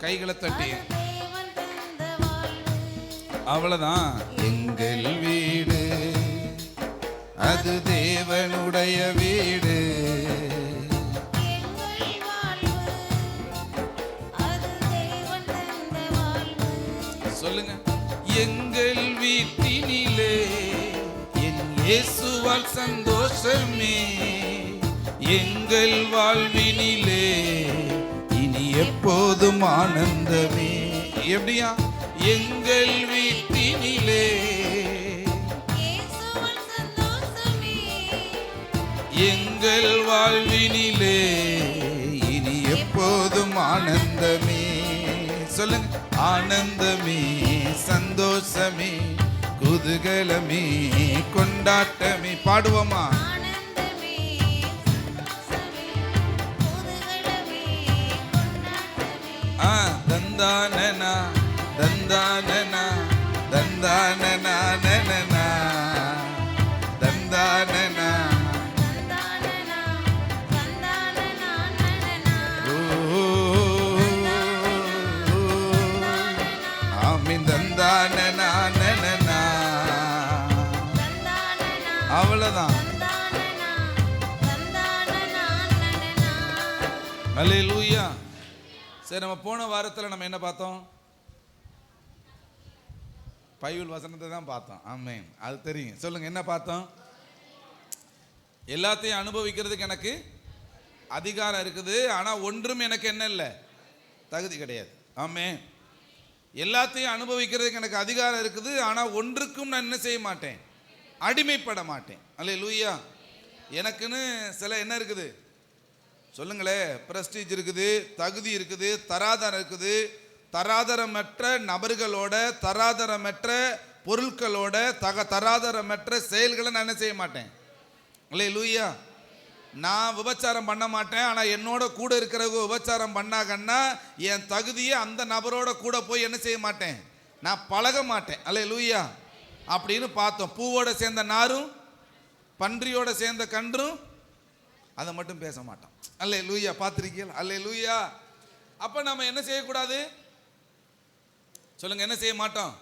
கைகளை தட்டி அவ்வளவுதான். எங்கள் வீடு அது தேவனுடைய வீடு. சொல்லுங்க. எங்கள் வீட்டினிலே என் இயேசுவால் சந்தோஷமே, எங்கள் வாழ்வினிலே இனி எப்போதும் ஆனந்தமே. எப்படியா? எங்கள் வீட்டினிலே எங்கள் வாழ்வினிலே இனி எப்போதும் ஆனந்தமே. சொல்லுங்க. ஆனந்தமே, சந்தோஷமே, குதூகலமே, கொண்டாட்டமே. பாடுவோமா? தந்தானனா தந்தானனா தந்தானனா நனனா தந்தானனா. அவ்வளவுதான். அல்லேலூயா. சரி, நம்ம போன வாரத்தில் நம்ம என்ன பார்த்தோம்? பைபிள் வசனத்தை தான் பார்த்தோம். ஆமென். அது தெரியும். சொல்லுங்க, என்ன பார்த்தோம்? எல்லாத்தையும் அனுபவிக்கிறதுக்கு எனக்கு அதிகாரம் இருக்குது, ஆனால் ஒன்றும் எனக்கு என்ன இல்லை, தகுதி கிடையாது. ஆமென். எல்லாத்தையும் அனுபவிக்கிறதுக்கு எனக்கு அதிகாரம் இருக்குது, ஆனால் ஒன்றுக்கும் நான் என்ன செய்ய மாட்டேன், அடிமைப்பட மாட்டேன். அல்லேலூயா. எனக்குன்னு சில என்ன இருக்குது சொல்லுங்களே, பிரஸ்டீஜ் இருக்குது, தகுதி இருக்குது, தராதரம் இருக்குது. தராதரமற்ற நபர்களோட, தராதரமற்ற பொருட்களோட, தராதரமற்ற செயல்களை நான் என்ன செய்ய மாட்டேன். அல்லேலூயா. நான் விபச்சாரம் பண்ண மாட்டேன், ஆனால் என்னோட கூட இருக்கிறவங்க விபச்சாரம் பண்ணாங்கன்னா என் தகுதியை அந்த நபரோட கூட போய் என்ன செய்ய மாட்டேன், நான் பழக மாட்டேன். அல்லேலூயா. அப்படின்னு பார்த்தோம். பூவோட சேர்ந்த நாரும் பன்றியோட சேர்ந்த கன்றும் அதை மட்டும் பேச மாட்டோம். அல்லேலூயா. பார்த்திருக்கீங்க? அல்லேலூயா. அப்ப நம்ம என்ன செய்யக்கூடாது சொல்லுங்க, என்ன செய்ய மாட்டோம்?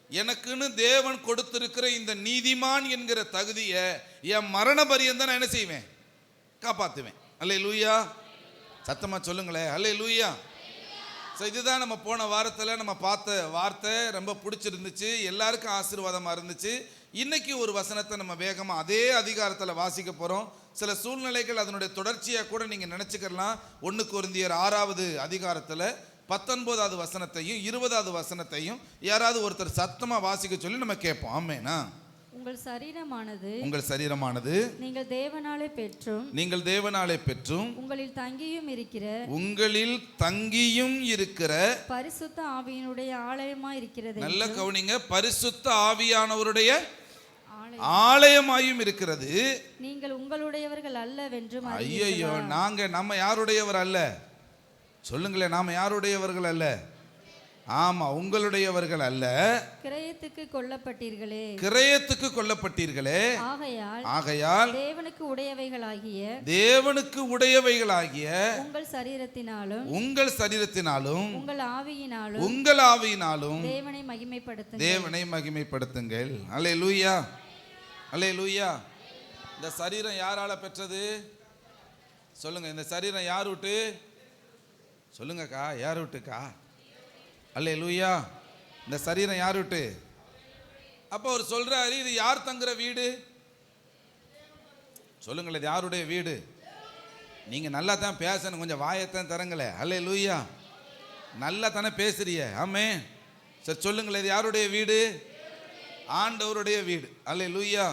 எனக்குன்னு தேவன் கொடுத்திருக்கிற இந்த நீதிமான் என்கிற தகுதியை என் மரண பரியந்தம் நான் என்ன செய்வேன், காப்பாற்றுவேன். அல்லேலூயா. சத்தமா சொல்லுங்களேன். அல்லேலூயா. ஸோ இதுதான் நம்ம போன வாரத்தில் நம்ம பார்த்த வார்த்தை. ரொம்ப பிடிச்சிருந்துச்சு, எல்லாருக்கும் ஆசீர்வாதமாக இருந்துச்சு. இன்னைக்கு ஒரு வசனத்தை நம்ம வேகமாக அதே அதிகாரத்தில் வாசிக்க போகிறோம். சில சூழ்நிலைகள் அதனுடைய தொடர்ச்சியாக கூட நீங்கள் நினச்சிக்கலாம். 1 கொரிந்தியர் 6வது அதிகாரத்தில் 19வது வசனத்தையும் 20வது வசனத்தையும் யாராவது ஒருத்தர் சத்தமாக வாசிக்க சொல்லி நம்ம கேட்போம். ஆமெனா? உங்கள் சரீரமானது நீங்கள் தேவனாலே பெற்றும் உங்களில் தங்கியும் இருக்கிற பரிசுத்த ஆவியினுடைய ஆலயமாய் இருக்கிறது. நல்ல கவனிங்க. பரிசுத்த ஆவியானவருடைய ஆலயமாயும் இருக்கிறது. நீங்கள் உங்களுடையவர்கள் அல்லவென்றும். ஐயோ, நம்ம யாருடையவர் அல்ல? சொல்லுங்களேன், நாம யாருடையவர்கள் அல்ல? ஆமா, உங்களுடையவர்கள் அல்ல, கிரயத்துக்கு கொல்லப்பட்டீர்களே. ஆகையால் தேவனுக்கு உடையவைகளாகிய உங்கள் சரீரத்தினாலும் உங்கள் ஆவியினாலும் தேவனை மகிமைப்படுத்துங்கள். அல்லேலூயா. அல்லேலூயா. இந்த சரீரம் யாரால பெற்றது சொல்லுங்க? இந்த சரீரம் யார் விட்டு சொல்லுங்கக்கா? யார் விட்டுக்கா? அல்லேலூயா. இந்த சரீரம் யார் விட்டு? அப்போ அவர் சொல்றாரு, இது யார் தங்குற வீடு? சொல்லுங்களேன், இது யாருடைய வீடு? நீங்க நல்லா தான் பேசணும், கொஞ்சம் வாயத்தான் தரங்களே. அல்லேலூயா. நல்லா தானே பேசுறிய? ஆமென். சரி, சொல்லுங்களேன், இது யாருடைய வீடு? ஆண்டவருடைய வீடு. அல்லேலூயா.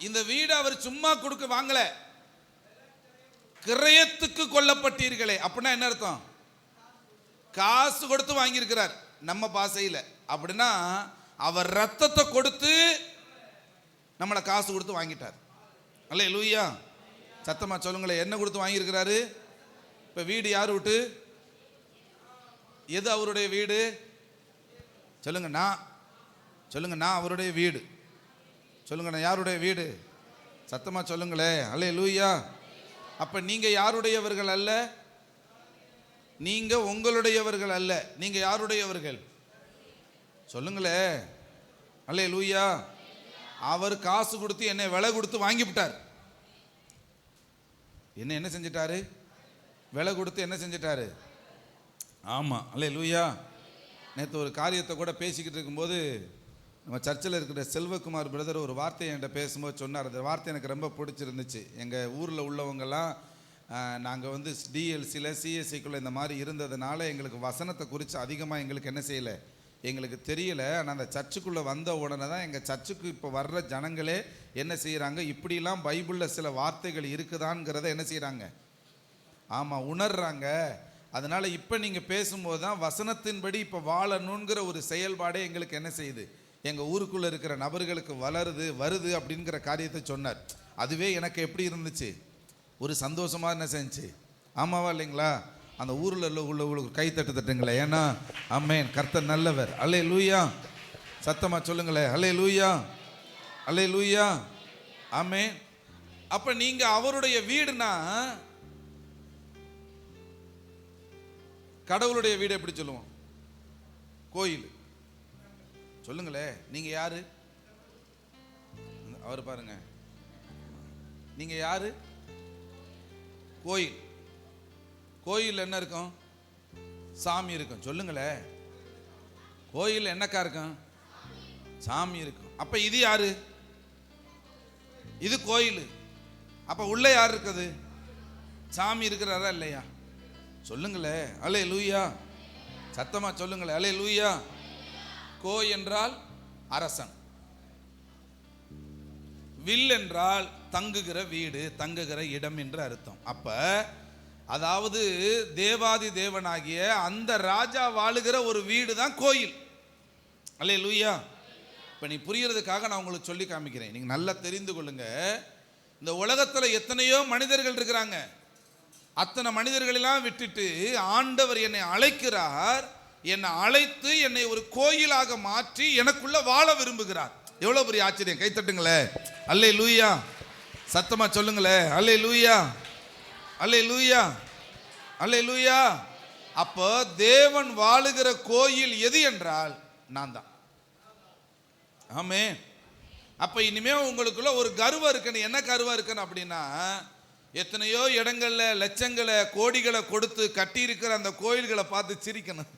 இந்த வீடு அவர் சும்மா கொடுக்க வாங்கல, கிரயத்துக்கு கொல்லப்பட்டீர்களே. அப்படின்னா என்ன அர்த்தம்? காசு கொடுத்து வாங்கியிருக்கிறார் நம்ம பாசையில். அப்படின்னா அவர் ரத்தத்தை கொடுத்து நம்மளை காசு கொடுத்து வாங்கிட்டார். அல்லேலூயா. சத்தமா சொல்லுங்களேன், என்ன கொடுத்து வாங்கியிருக்கிறாரு? இப்போ வீடு யார் விட்டு? எது அவருடைய வீடு? சொல்லுங்க. நான் அவருடைய வீடு. சொல்லுங்க, நான் யாருடைய வீடு? சத்தமா சொல்லுங்களேன். அல்லேலூயா. அப்ப நீங்க யாருடையவர்கள் அல்ல? நீங்க உங்களுடையவர்கள் அல்ல. நீங்க யாருடையவர்கள் சொல்லுங்களே. அல்லேலூயா. அவர் காசு கொடுத்து என்னை விலை கொடுத்து வாங்கிவிட்டார். என்ன செஞ்சிட்டாரு? விலை கொடுத்து என்ன செஞ்சிட்டாரு? ஆமா, அல்லேலூயா. நேற்று ஒரு காரியத்தை கூட பேசிக்கிட்டு இருக்கும்போது நம்ம சர்ச்சில் இருக்கிற செல்வகுமார் பிரதர் ஒரு வார்த்தையை என்கிட்ட பேசும்போது சொன்னார். அந்த வார்த்தை எனக்கு ரொம்ப பிடிச்சிருந்துச்சு. எங்கள் ஊரில் உள்ளவங்கெல்லாம் நாங்கள் வந்து டிஎல்சியில் சிஎஸ்சிக்குள்ளே இந்த மாதிரி இருந்ததுனால எங்களுக்கு வசனத்தை குறித்து அதிகமாக எங்களுக்கு என்ன செய்யலை, எங்களுக்கு தெரியலை. ஆனால் அந்த சர்ச்சுக்குள்ளே வந்த உடனே தான் எங்கள் சர்ச்சுக்கு இப்போ வர்ற ஜனங்களே என்ன செய்கிறாங்க, இப்படிலாம் பைபிளில் சில வார்த்தைகள் இருக்குதான்ங்கிறத என்ன செய்கிறாங்க, ஆமாம், உணர்றாங்க. அதனால் இப்போ நீங்கள் பேசும்போது தான் வசனத்தின்படி இப்போ வாழணுங்கிற ஒரு செயல்பாடே எங்களுக்கு என்ன செய்யுது, எங்கள் ஊருக்குள்ளே இருக்கிற நபர்களுக்கு வருது அப்படிங்கிற காரியத்தை சொன்னார். அதுவே எனக்கு எப்படி இருந்துச்சு, ஒரு சந்தோஷமாக என்ன செஞ்சு. ஆமாவா இல்லைங்களா? அந்த ஊரில் உள்ள கை தட்டுங்களே. ஏன்னா ஆமென், கர்த்தர் நல்லவர். அல்லேலூயா. சத்தமாக சொல்லுங்களே, அல்லேலூயா, அல்லேலூயா, ஆமென். அப்போ நீங்கள் அவருடைய வீடுனா, கடவுளுடைய வீடு எப்படி சொல்லுவோம்? கோயில். சொல்லுங்களே, நீங்க யாரு? அவர் பாருங்க, நீங்க யாரு? கோயில். கோயில் என்ன இருக்கும்? சாமி இருக்கும். சொல்லுங்களே, கோயில் என்னக்கா இருக்கும்? சாமி இருக்கும். அப்ப இது யாரு? இது கோயில். அப்ப உள்ள யார் இருக்குது? சாமி இருக்கிறாரா இல்லையா? சொல்லுங்களே, அல்லேலூயா. சத்தமா சொல்லுங்களே, அல்லேலூயா. கோ என்றால் அரசன், வில் என்றால் தங்குகிற வீடு, தங்குகிற இடம் என்று அர்த்தம். அப்ப அதாவது தேவாதி தேவனாகிய அந்த ராஜா வாழுகிற ஒரு வீடு தான் கோயில். அல்லேலூயா. இப்ப நீ புரியறதுக்காக நான் உங்களுக்கு சொல்லி காமிக்கிறேன், நீங்க நல்லா தெரிந்து கொள்ளுங்க. இந்த உலகத்துல எத்தனையோ மனிதர்கள் இருக்கிறாங்க. அத்தனை மனிதர்களெல்லாம் விட்டுட்டு ஆண்டவர் என்னை அழைக்கிறார். என்னை அழைத்து என்னை ஒரு கோயிலாக மாற்றி எனக்குள்ள வாழ விரும்புகிறார். எவ்வளவு பெரிய ஆச்சரியம்! கைத்தட்டுங்களே, அல்லேலூயா. சத்தமா சொல்லுங்களே, அல்லேலூயா, அல்லேலூயா, அல்லேலூயா. அப்போ தேவன் வாழுகிற கோயில் எது என்றால் நான் தான். ஆமென். அப்ப இனிமே உங்களுக்குள்ள ஒரு கர்வம் இருக்கணும். என்ன கர்வம் இருக்கணும் அப்படின்னா, எத்தனையோ இடங்கள்ல லட்சங்களை கோடிகளை கொடுத்து கட்டி இருக்கிற அந்த கோயில்களை பார்த்து சிரிக்கணும்.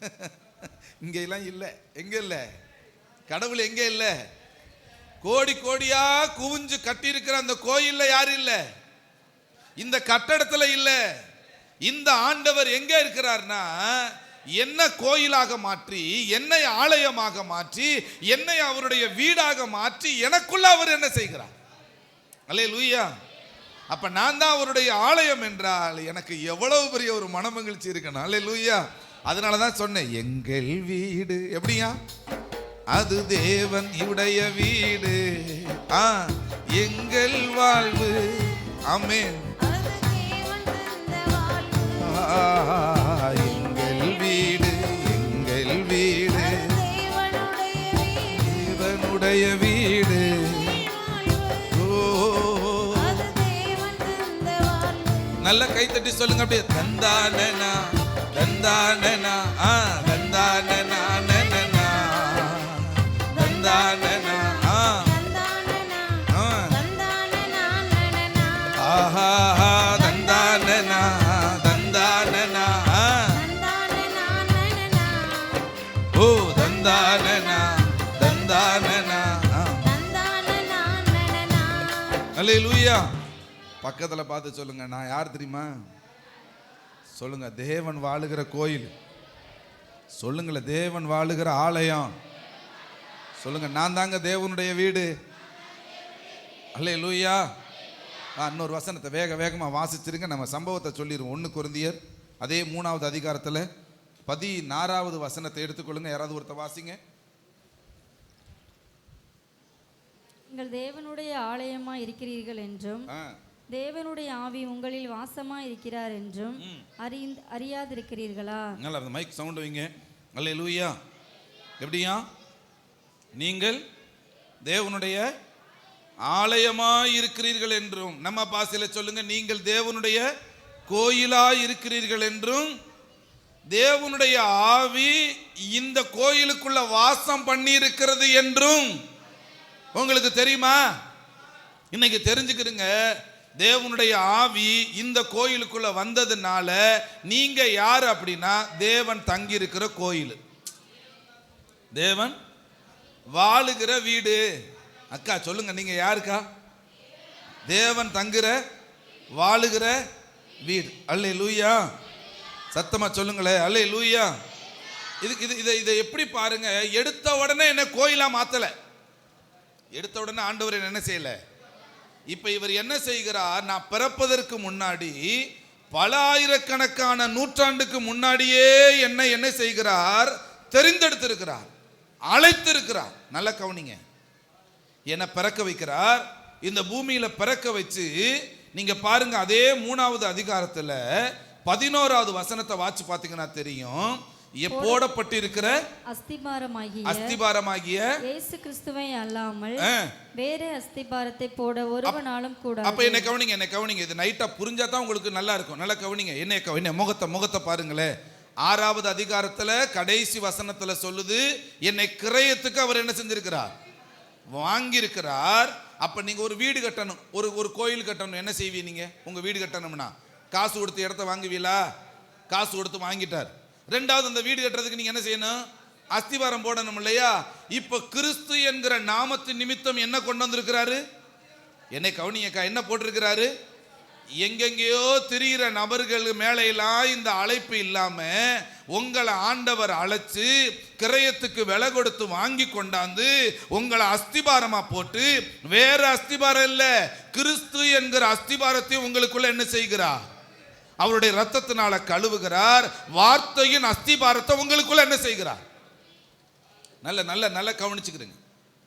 இங்க எல்லாம் இல்லை. எங்க இல்லை? கடவுள் எங்க இல்லை? கோடி கோடியா குவிஞ்சு கட்டி இருக்கிற அந்த கோயில்ல யாரு இல்லை? இந்த கட்டடத்துல இல்லை. இந்த ஆண்டவர் எங்க இருக்கிறார்னா, என்ன கோயிலாக மாற்றி, என்னை ஆலயமாக மாற்றி, என்னை அவருடைய வீடாக மாற்றி எனக்குள்ள அவர் என்ன செய்கிறார். அல்லேலூயா. அப்ப நான் தான் அவருடைய ஆலயம் என்றால் எனக்கு எவ்வளவு பெரிய ஒரு மனமகிழ்ச்சி இருக்கணும். அல்லேலூயா. அதனால தான் சொன்னேன், எங்கள் வீடு எப்படியா, அது தேவன் உடைய வீடு. எங்கள் வாழ்வு. ஆமென். எங்கள் வீடு, எங்கள் வீடு தேவனுடைய வீடு. நல்ல கைத்தட்டி சொல்லுங்க அப்படியே. தந்தானனா தந்தானனா தந்தானனா நனனா தந்தானனா ஆஹா தந்தானனா தந்தானனா ஓ தந்தானனா தந்தானனா. அல்லேலூயா. பக்கத்தில் பார்த்து சொல்லுங்க, நான் யார் தெரியுமா? சொல்லுங்க, தேவன் வாழுகிற கோயில். சொல்லுங்களேன், தேவன் வாழுகிற ஆலயம். சொல்லுங்க, நான் தாங்க தேவனுடைய வீடு. அல்லேலூயா. இன்னொரு வசனத்தை வேகமாக வாசிச்சிருங்க. நம்ம சம்பவத்தை சொல்லிடுவோம். 1 கொரிந்தியர் அதே 3வது அதிகாரத்தில் 16வது வசனத்தை எடுத்துக்கொள்ளுங்க. யாராவது ஒருத்தர் வாசிங்க. நீங்கள் தேவனுடைய ஆலயமா இருக்கிறீர்கள் என்றும் தேவனுடைய ஆவி உங்களில் வாசமா இருக்கிறார் என்றும் அறியாதிருக்கிறீர்களா? நல்லா அந்த மைக் சவுண்ட் வைங்க. அல்லேலூயா. எப்படியா? நீங்கள் தேவனுடைய ஆலயமாய் இருக்கிறீர்கள் என்றும், நம்ம பாசையில சொல்லுங்க, நீங்கள் தேவனுடைய கோயிலாய் இருக்கிறீர்கள் என்றும் தேவனுடைய ஆவி இந்த கோயிலுக்குள்ள வாசம் பண்ணி இருக்கிறது என்றும் உங்களுக்கு தெரியுமா? இன்னைக்கு தெரிஞ்சுக்கிறீங்க. தேவனுடைய ஆவி இந்த கோயிலுக்குள்ள வந்ததுனால நீங்க யார் அப்படின்னா தேவன் தங்கி இருக்கிற கோயில், தேவன் வாழுகிற வீடு. அக்கா சொல்லுங்க, நீங்க யாருக்கா? தேவன் தங்குற வாழுகிற வீடு. அல்லேலூயா. சத்தமா சொல்லுங்களே, அல்லேலூயா. இதை எப்படி பாருங்க, எடுத்த உடனே என்ன கோயிலா மாத்தல. எடுத்த உடனே ஆண்டவர் என்ன செய்யல. இப்ப இவர் என்ன செய்கிறார், நான் பிறப்பதற்கு முன்னாடி பல ஆயிரக்கணக்கான நூற்றாண்டுக்கு முன்னாடியே என்ன செய்கிறார், தெரிந்தெடுத்திருக்கிறார், அழைத்திருக்கிறார். நல்ல கவனிங்க. என்னை பிறக்க வைக்கிறார், இந்த பூமியில பிறக்க வச்சு நீங்க பாருங்க. அதே 3வது அதிகாரத்துல 11வது வசனத்தை வாசி பார்த்தீங்கன்னா தெரியும். போடப்பட்டிருக்கிற அஸ்திபாரமாகிய இயேசு கிறிஸ்துவை அல்லாமல் வேற அஸ்திபாரத்தை போட ஒருவனாலும் கூட. அப்ப என்ன கவனிங்க. இது நைட்டா புரிஞ்சா தான் உங்களுக்கு நல்லா இருக்கும். நல்லா கவனிங்க. என்ன முகத்தை பாருங்களேன். 6வது அதிகாரத்துல கடைசி வசனத்துல சொல்லுது, என்னை கிரயத்துக்கு அவர் என்ன செஞ்சிருக்கிறார், வாங்கியிருக்கிறார். அப்ப நீங்க ஒரு வீடு கட்டணும், ஒரு கோயில் கட்டணும். என்ன செய்வீங்க நீங்க? உங்க வீடு கட்டணும்னா காசு கொடுத்து இடத்த வாங்குவீங்களா? காசு கொடுத்து வாங்கிட்டார். 2வது அந்த வீடு கட்டுறதுக்கு நீங்க என்ன செய்யணும், அஸ்திவாரம் போடணும் இல்லையா? இப்ப கிறிஸ்து என்கிற நாமத்தின் நிமித்தம் என்ன கொண்டு வந்திருக்கிறாரு, என்னை கவனியக்கா, என்ன போட்டிருக்கிறாரு? எங்கெங்கேயோ திரிகிற நபர்கள் மேலையெல்லாம் இந்த அழைப்பு இல்லாம உங்களை ஆண்டவர் அழைச்சு கிரயத்துக்கு விலை கொடுத்து வாங்கி கொண்டாந்து உங்களை அஸ்திபாரமா போட்டு, வேற அஸ்திபாரம் இல்ல, கிறிஸ்து என்கிற அஸ்திபாரத்தை உங்களுக்குள்ள என்ன செய்கிறார், அவருடைய ரத்தத்தினால கழுவுகிறார். வார்த்தையின் அஸ்திபாரத்தை உங்களுக்குள்ள என்ன செய்கிறார். நல்ல நல்ல நல்ல கவனிச்சுக்கிறீங்க.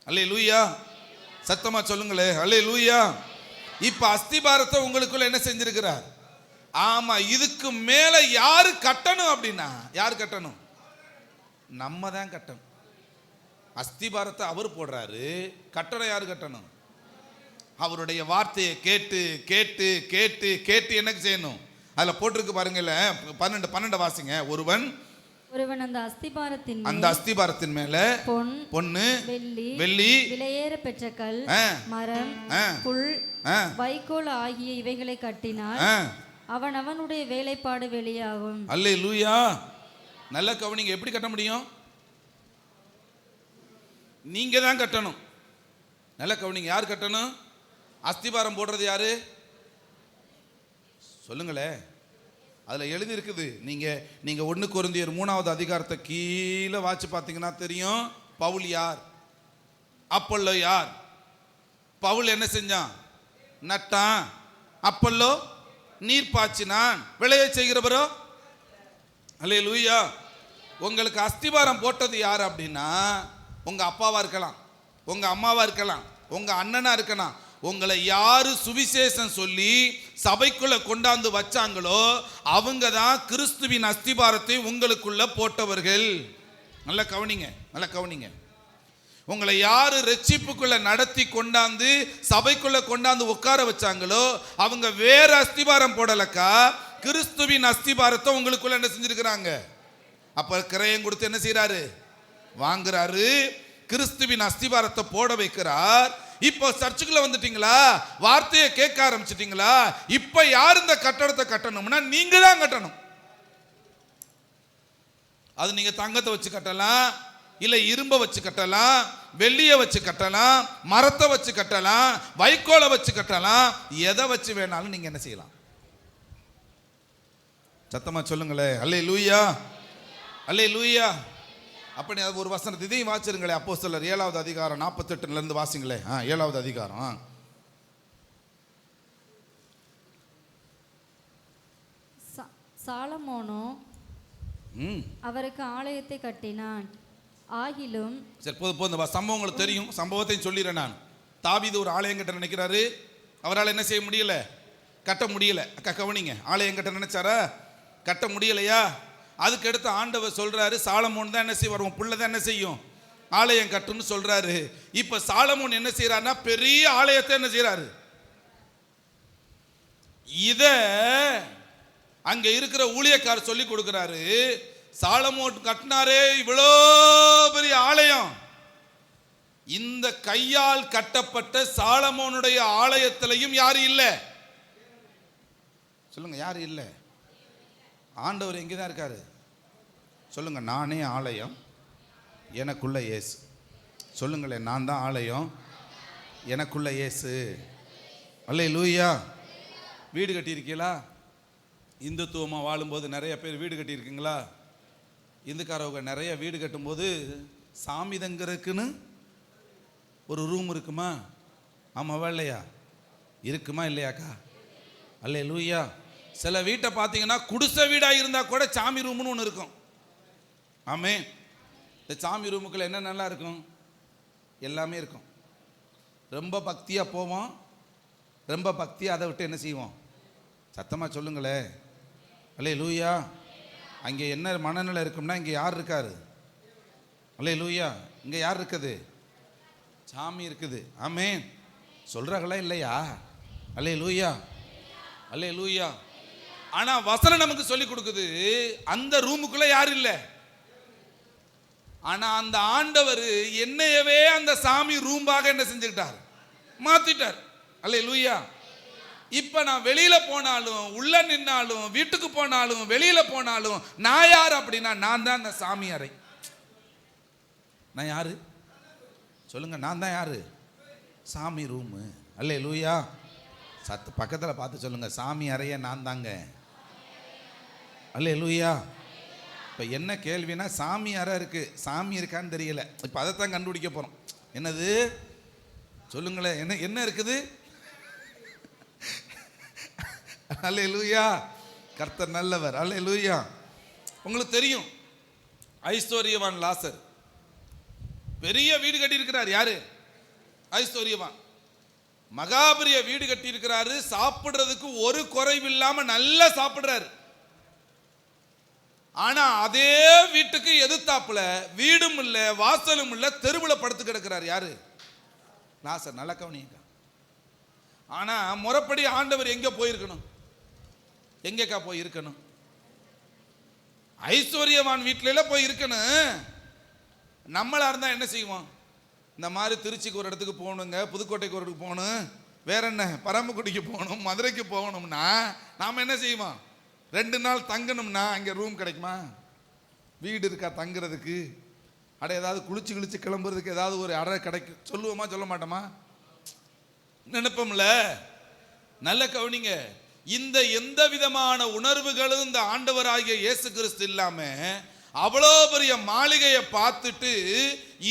அல்லேலூயா. சத்தமா சொல்லுங்களே, அல்லேலூயா. இப்ப அஸ்திபாரத்தை உங்களுக்குள்ள என்ன செஞ்சிருக்கிறார். ஆமா, இதுக்கு மேல யாரு கட்டணும் அப்படின்னா, யாரு கட்டணும்? நம்ம தான் கட்டணும். அஸ்திபாரத்தை அவர் போடுறாரு, கட்டணம் யாரு கட்டணும்? அவருடைய வார்த்தையை கேட்டு கேட்டு கேட்டு கேட்டு என்ன செய்யணும். அதுல போட்டிருக்கு பாருங்கல்ல, 12 வாசிங்க. ஒருவன் அந்த அஸ்திபாரத்தின் மேல பொன்னு வெள்ளி விலையேற பெற்ற கல் மரம் புல் வைக்கோல் ஆகிய இவைகளை கட்டினார், அவனுடைய வேலைப்பாடு வெளியாகும். அல்லேலூயா. நல்ல கவனிங்க. எப்படி கட்ட முடியும்? நீங்க தான் கட்டணும். நல்ல கவனிங்க. யார் கட்டணும்? அஸ்திபாரம் போடுறது யாரு சொல்லுங்களே. அதுல எழுதி இருக்குது. நீங்க 1 கொரிந்தியர் 3வது அதிகாரத்தை கீழே வாசி பார்த்தீங்கன்னா தெரியும். பவுல் யார், அப்பல்லோ யார்? பவுல் என்ன செஞ்சான்? நட்டான். அப்பல்லோ நீர் பாய்ச்சினான். விளைய செய்கிறவரோ? அல்லேலூயா. உங்களுக்கு அஸ்திபாரம் போட்டது யார் அப்படின்னா, உங்க அப்பாவா இருக்கலாம், உங்க அம்மாவா இருக்கலாம், உங்க அண்ணனா இருக்கலாம். உங்களை யாரு சுவிசேஷம் சொல்லி சபைக்குள்ள கொண்டாந்து வச்சாங்களோ அவங்க தான் கிறிஸ்துவின் அஸ்திபாரத்தை உங்களுக்குள்ள போட்டவர்கள். நல்ல கவனிங்க, நல்ல கவனிங்க. உங்களை யாரு ரட்சிப்புக்குள்ள நடத்தி கொண்டாந்து சபைக்குள்ள கொண்டாந்து உட்கார வச்சாங்களோ அவங்க வேற அஸ்திபாரம் போடலக்கா, கிறிஸ்துவின் அஸ்திபாரத்தை உங்களுக்குள்ள என்ன செஞ்சிருக்கிறாங்க. அப்ப கிரயம் கொடுத்து என்ன செய்யறாரு, வாங்குறாரு. கிறிஸ்துவின் அஸ்திபாரத்தை போட வைக்கிறார். இப்போ சர்ச்சுக்குள்ள வந்துட்டீங்களா, வார்த்தையை கேட்க ஆரம்பிச்சிட்டீங்களா, இப்ப யார் இந்த கட்டடத்தை கட்டணும்னா நீங்க தான் கட்டணும். அது நீங்க தங்கத்தை வச்சு கட்டலாம், இல்ல இரும்ப வச்சு கட்டலாம், வெள்ளிய வச்சு கட்டலாம், மரத்தை வச்சு கட்டலாம், வைக்கோலை வச்சு கட்டலாம், எதை வச்சு வேணாலும் நீங்க என்ன செய்யலாம். சத்தமா சொல்லுங்களே, அல்லேலூயா, அல்லேலூயா. அப்படி அது ஒரு வசனத்தை இதையும் வாசிருங்களே. அப்போஸ்தலர் 7வது அதிகாரம் 48 இருந்து வாசிங்களே. 7வது அதிகாரம். சாலமோனோ அவருக்கு ஆலயத்தை கட்டினான். ஆகிலும் சரி போதும், சம்பவம் உங்களுக்கு தெரியும். சம்பவத்தையும் சொல்லிடுறேன் நான். தாவீது ஒரு ஆலயம் கட்ட நினைக்கிறாரு, அவரால் என்ன செய்ய முடியல, கட்ட முடியல. அக்கா கவனிங்க. ஆலயம் கட்ட நினைச்சாரா, கட்ட முடியலையா? அதுக்கு அடுத்து ஆண்டவர் சொல்றாரு, சாலமோன் தான் என்ன செய்வார், உன் புள்ள தான் என்ன செய்யும், ஆலயம் கட்டுன்னு சொல்றாரு. இப்ப சாலமோன் என்ன செய்யறாருன்னா பெரிய ஆலயத்தை என்ன செய்யறாரு. இத அங்க இருக்கிற ஊழியக்காரர் சொல்லி கொடுக்கிறாரு, சாலமோன் கட்டினாரே இவ்வளோ பெரிய ஆலயம், இந்த கையால் கட்டப்பட்ட சாலமோனுடைய ஆலயத்திலையும் யாரு இல்லை? சொல்லுங்க, யாரு இல்லை? ஆண்டவர் எங்கே தான் இருக்காரு? சொல்லுங்க, நானே ஆலயம், எனக்குள்ள இயேசு. சொல்லுங்களேன், நான் தான் ஆலயம், எனக்குள்ள இயேசு. அல்லேலூயா. வீடு கட்டியிருக்கீங்களா? இந்துத்துவமாக வாழும்போது நிறைய பேர் வீடு கட்டியிருக்கீங்களா? இந்துக்காரவங்க நிறைய வீடு கட்டும்போது சாமி தங்கறதுக்குன்னு ஒரு ரூம் இருக்குமா? ஆமாவா இல்லையா? இருக்குமா இல்லையாக்கா? அல்லேலூயா. சில வீட்டை பார்த்தீங்கன்னா குடிசை வீடாக இருந்தால் கூட சாமி ரூம்னு ஒன்று இருக்கும். ஆமே. இந்த சாமி ரூமுக்குள்ள என்ன நல்லா இருக்கும்? எல்லாமே இருக்கும். ரொம்ப பக்தியாக போவோம், ரொம்ப பக்தியாக அதை விட்டு என்ன செய்வோம்? சத்தமாக சொல்லுங்களே, அல்லேலூயா. அங்கே என்ன மனநிலை இருக்கும்னா, இங்கே யார் இருக்காரு? அல்லேலூயா. இங்கே யார் இருக்குது? சாமி இருக்குது. ஆமென். சொல்றாங்களா இல்லையா? அல்லேலூயா, அல்லேலூயா. ஆனா வசனம் நமக்கு சொல்லி கொடுக்குது, அந்த ரூமுக்குள்ள யாரும் இல்லை. ஆனா அந்த ஆண்டவர் என்னையவே அந்த சாமி ரூம்பாக என்ன செஞ்சுக்கிட்டார்? மாத்திட்டார். அல்லேலூயா. இப்ப நான் வெளியில போனாலும், உள்ள நின்னாலும், வீட்டுக்கு போனாலும், வெளியில போனாலும் நான் யார் அப்படின்னா, நான் தான் அந்த சாமி அறை. நான் யாரு? சொல்லுங்க, நான் தான் யாரு? சாமி ரூமு. அல்லேலூயா. சத்து பக்கத்தில் பார்த்து சொல்லுங்க, சாமி அறைய நான் தாங்க. அல்லேலூயா. இப்போ என்ன கேள்வினா, சாமி அறை இருக்கு, சாமி இருக்கான்னு தெரியல. இப்போ அதைத்தான் கண்டுபிடிக்க போறோம். என்னது? சொல்லுங்களேன், என்ன என்ன இருக்குது? அல்லேலூயா. கர்த்தர் நல்லவர். அல்லேலூயா. உங்களுக்கு தெரியும், ஐஸ்வர்யவான் லாசர் பெரிய வீடு கட்டி இருக்கிறார். யாரு? ஐஸ்வர்யவான். மகாபரிய வீடு கட்டி இருக்கிறாரு. சாப்பிடுறதுக்கு ஒரு குறைவில்லாம நல்லா சாப்பிடுறாரு. ஆனா அதே வீட்டுக்கு எதிர்த்தாப்புல வீடும் இல்ல, வாசலும் இல்ல, தெருவுல படுத்து கிடக்கிறார். யாரு? லாசர். நல்ல கவனிங்க. ஆனா முறைப்படி ஆண்டவர் எங்க போயிருக்கணும்? எங்கக்கா போய் இருக்கணும்? ஐஸ்வர்யவான் வீட்டில போய் இருக்கணும். நம்மளா இருந்தா என்ன செய்வோம்? இந்த மாதிரி திருச்சிக்கு ஒரு இடத்துக்கு போகணுங்க, புதுக்கோட்டைக்கு ஒரு இடத்துக்கு போகணும், வேற என்ன பரமக்குடிக்கு போகணும், மதுரைக்கு போகணும்னா நாம என்ன செய்வோம்? 2 நாள் தங்கணும்னா அங்கே ரூம் கிடைக்குமா? வீடு இருக்கா தங்குறதுக்கு? அட ஏதாவது குளிச்சு கிளம்புறதுக்கு ஏதாவது ஒரு அறை கிடைக்கும் சொல்லுவோமா? சொல்ல மாட்டோமா? நினைப்போம்ல. நல்ல கவனிங்க. இந்த எந்த விதமான உணர்வுகளும் இந்த ஆண்டவராகிய இயேசு கிறிஸ்து இல்லாம அவ்வளோ பெரிய மாளிகையை பார்த்துட்டு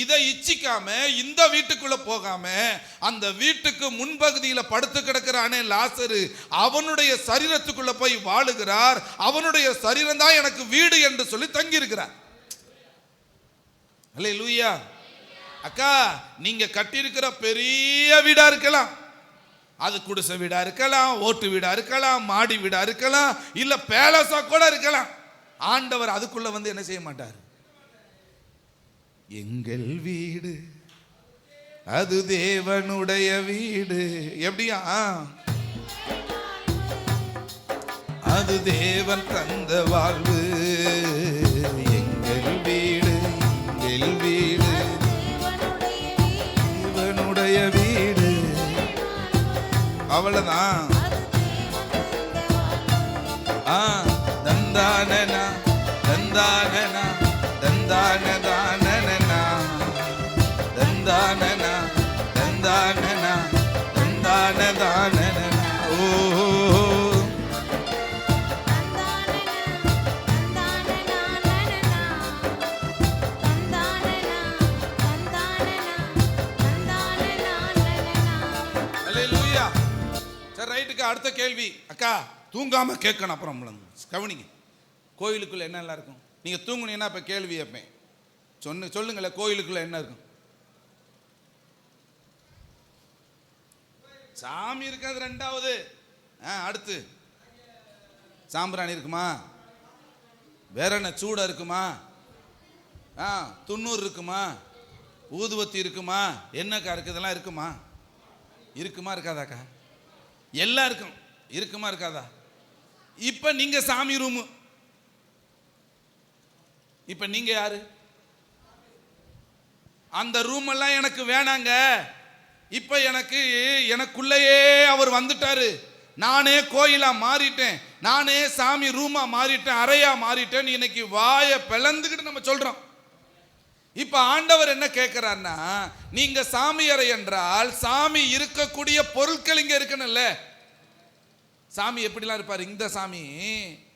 இதை இச்சிக்காம இந்த வீட்டுக்குள்ள போகாம அந்த வீட்டுக்கு முன்பகுதியில் படுத்து கிடக்கிறானே லாசரு, அவனுடைய சரீரத்துக்குள்ள போய் வாழுகிறார். அவனுடைய சரீரம் தான் எனக்கு வீடு என்று சொல்லி தங்கி இருக்கிறார். அல்லேலூயா. அக்கா, நீங்க கட்டியிருக்கிற பெரிய வீடா இருக்கலாம், அது குடிசை வீடா இருக்கலாம், ஓட்டு வீடா இருக்கலாம், மாடி வீடா இருக்கலாம், இல்ல பேலஸா கூட இருக்கலாம். ஆண்டவர் அதுக்குள்ள வந்து என்ன செய்ய மாட்டார்? எங்கள் வீடு அது தேவனுடைய வீடு. எப்படியா? அது தேவன் தந்த வாழ்வு. எங்கள் வீடு, எங்கள் வீடு தேவனுடைய வீடு. அவ்வளவுதான். தந்தானனா தந்தானனா தந்தானதானனா தந்தானனா தந்தானனா தந்தானதானனா. ஓ அல்லேலூயா. சரி, ரைட்டுக்கு. அடுத்த கேள்வி அக்கா, தூங்காம கேட்கணும். அப்புறம் கவனிங்க, கோயிலுக்குள்ள என்ன எல்லாம் இருக்கும்? நீங்க தூங்குனீங்கன்னா இப்ப கேள்வி கேட்பேன். சொல்லுங்களேன், கோயிலுக்குள்ள என்ன இருக்கும்? சாமி இருக்காது, ரெண்டாவது. அடுத்து சாம்பிராணி இருக்குமா? வேற என்ன? சூடா இருக்குமா? துண்ணூறு இருக்குமா? ஊதுவத்தி இருக்குமா? என்னக்கா இருக்கு? இதெல்லாம் இருக்குமா? இருக்குமா இருக்காதாக்கா? எல்லாம் இருக்கும். இருக்குமா இருக்காதா? இப்ப நீங்க சாமி ரூம். இப்ப நீங்க யாரு? அந்த ரூம் எல்லாம் எனக்கு வேணாங்க, இப்ப எனக்குள்ளேயே அவர் வந்துட்டாரு, நானே கோயிலா மாறிட்டேன், நானே சாமி ரூமா மாறிட்டேன், அறையா மாறிட்டேன். இன்னைக்கு வாயை பிளந்துக்கிட்டு நம்ம சொல்றோம். இப்ப ஆண்டவர் என்ன கேட்கிறார்னா, நீங்க சாமி அறை என்றால் சாமி இருக்கக்கூடிய பொருட்கள் இங்க இருக்கணும்ல. சாமி எப்படிலாம் இருப்பார்? இந்த சாமி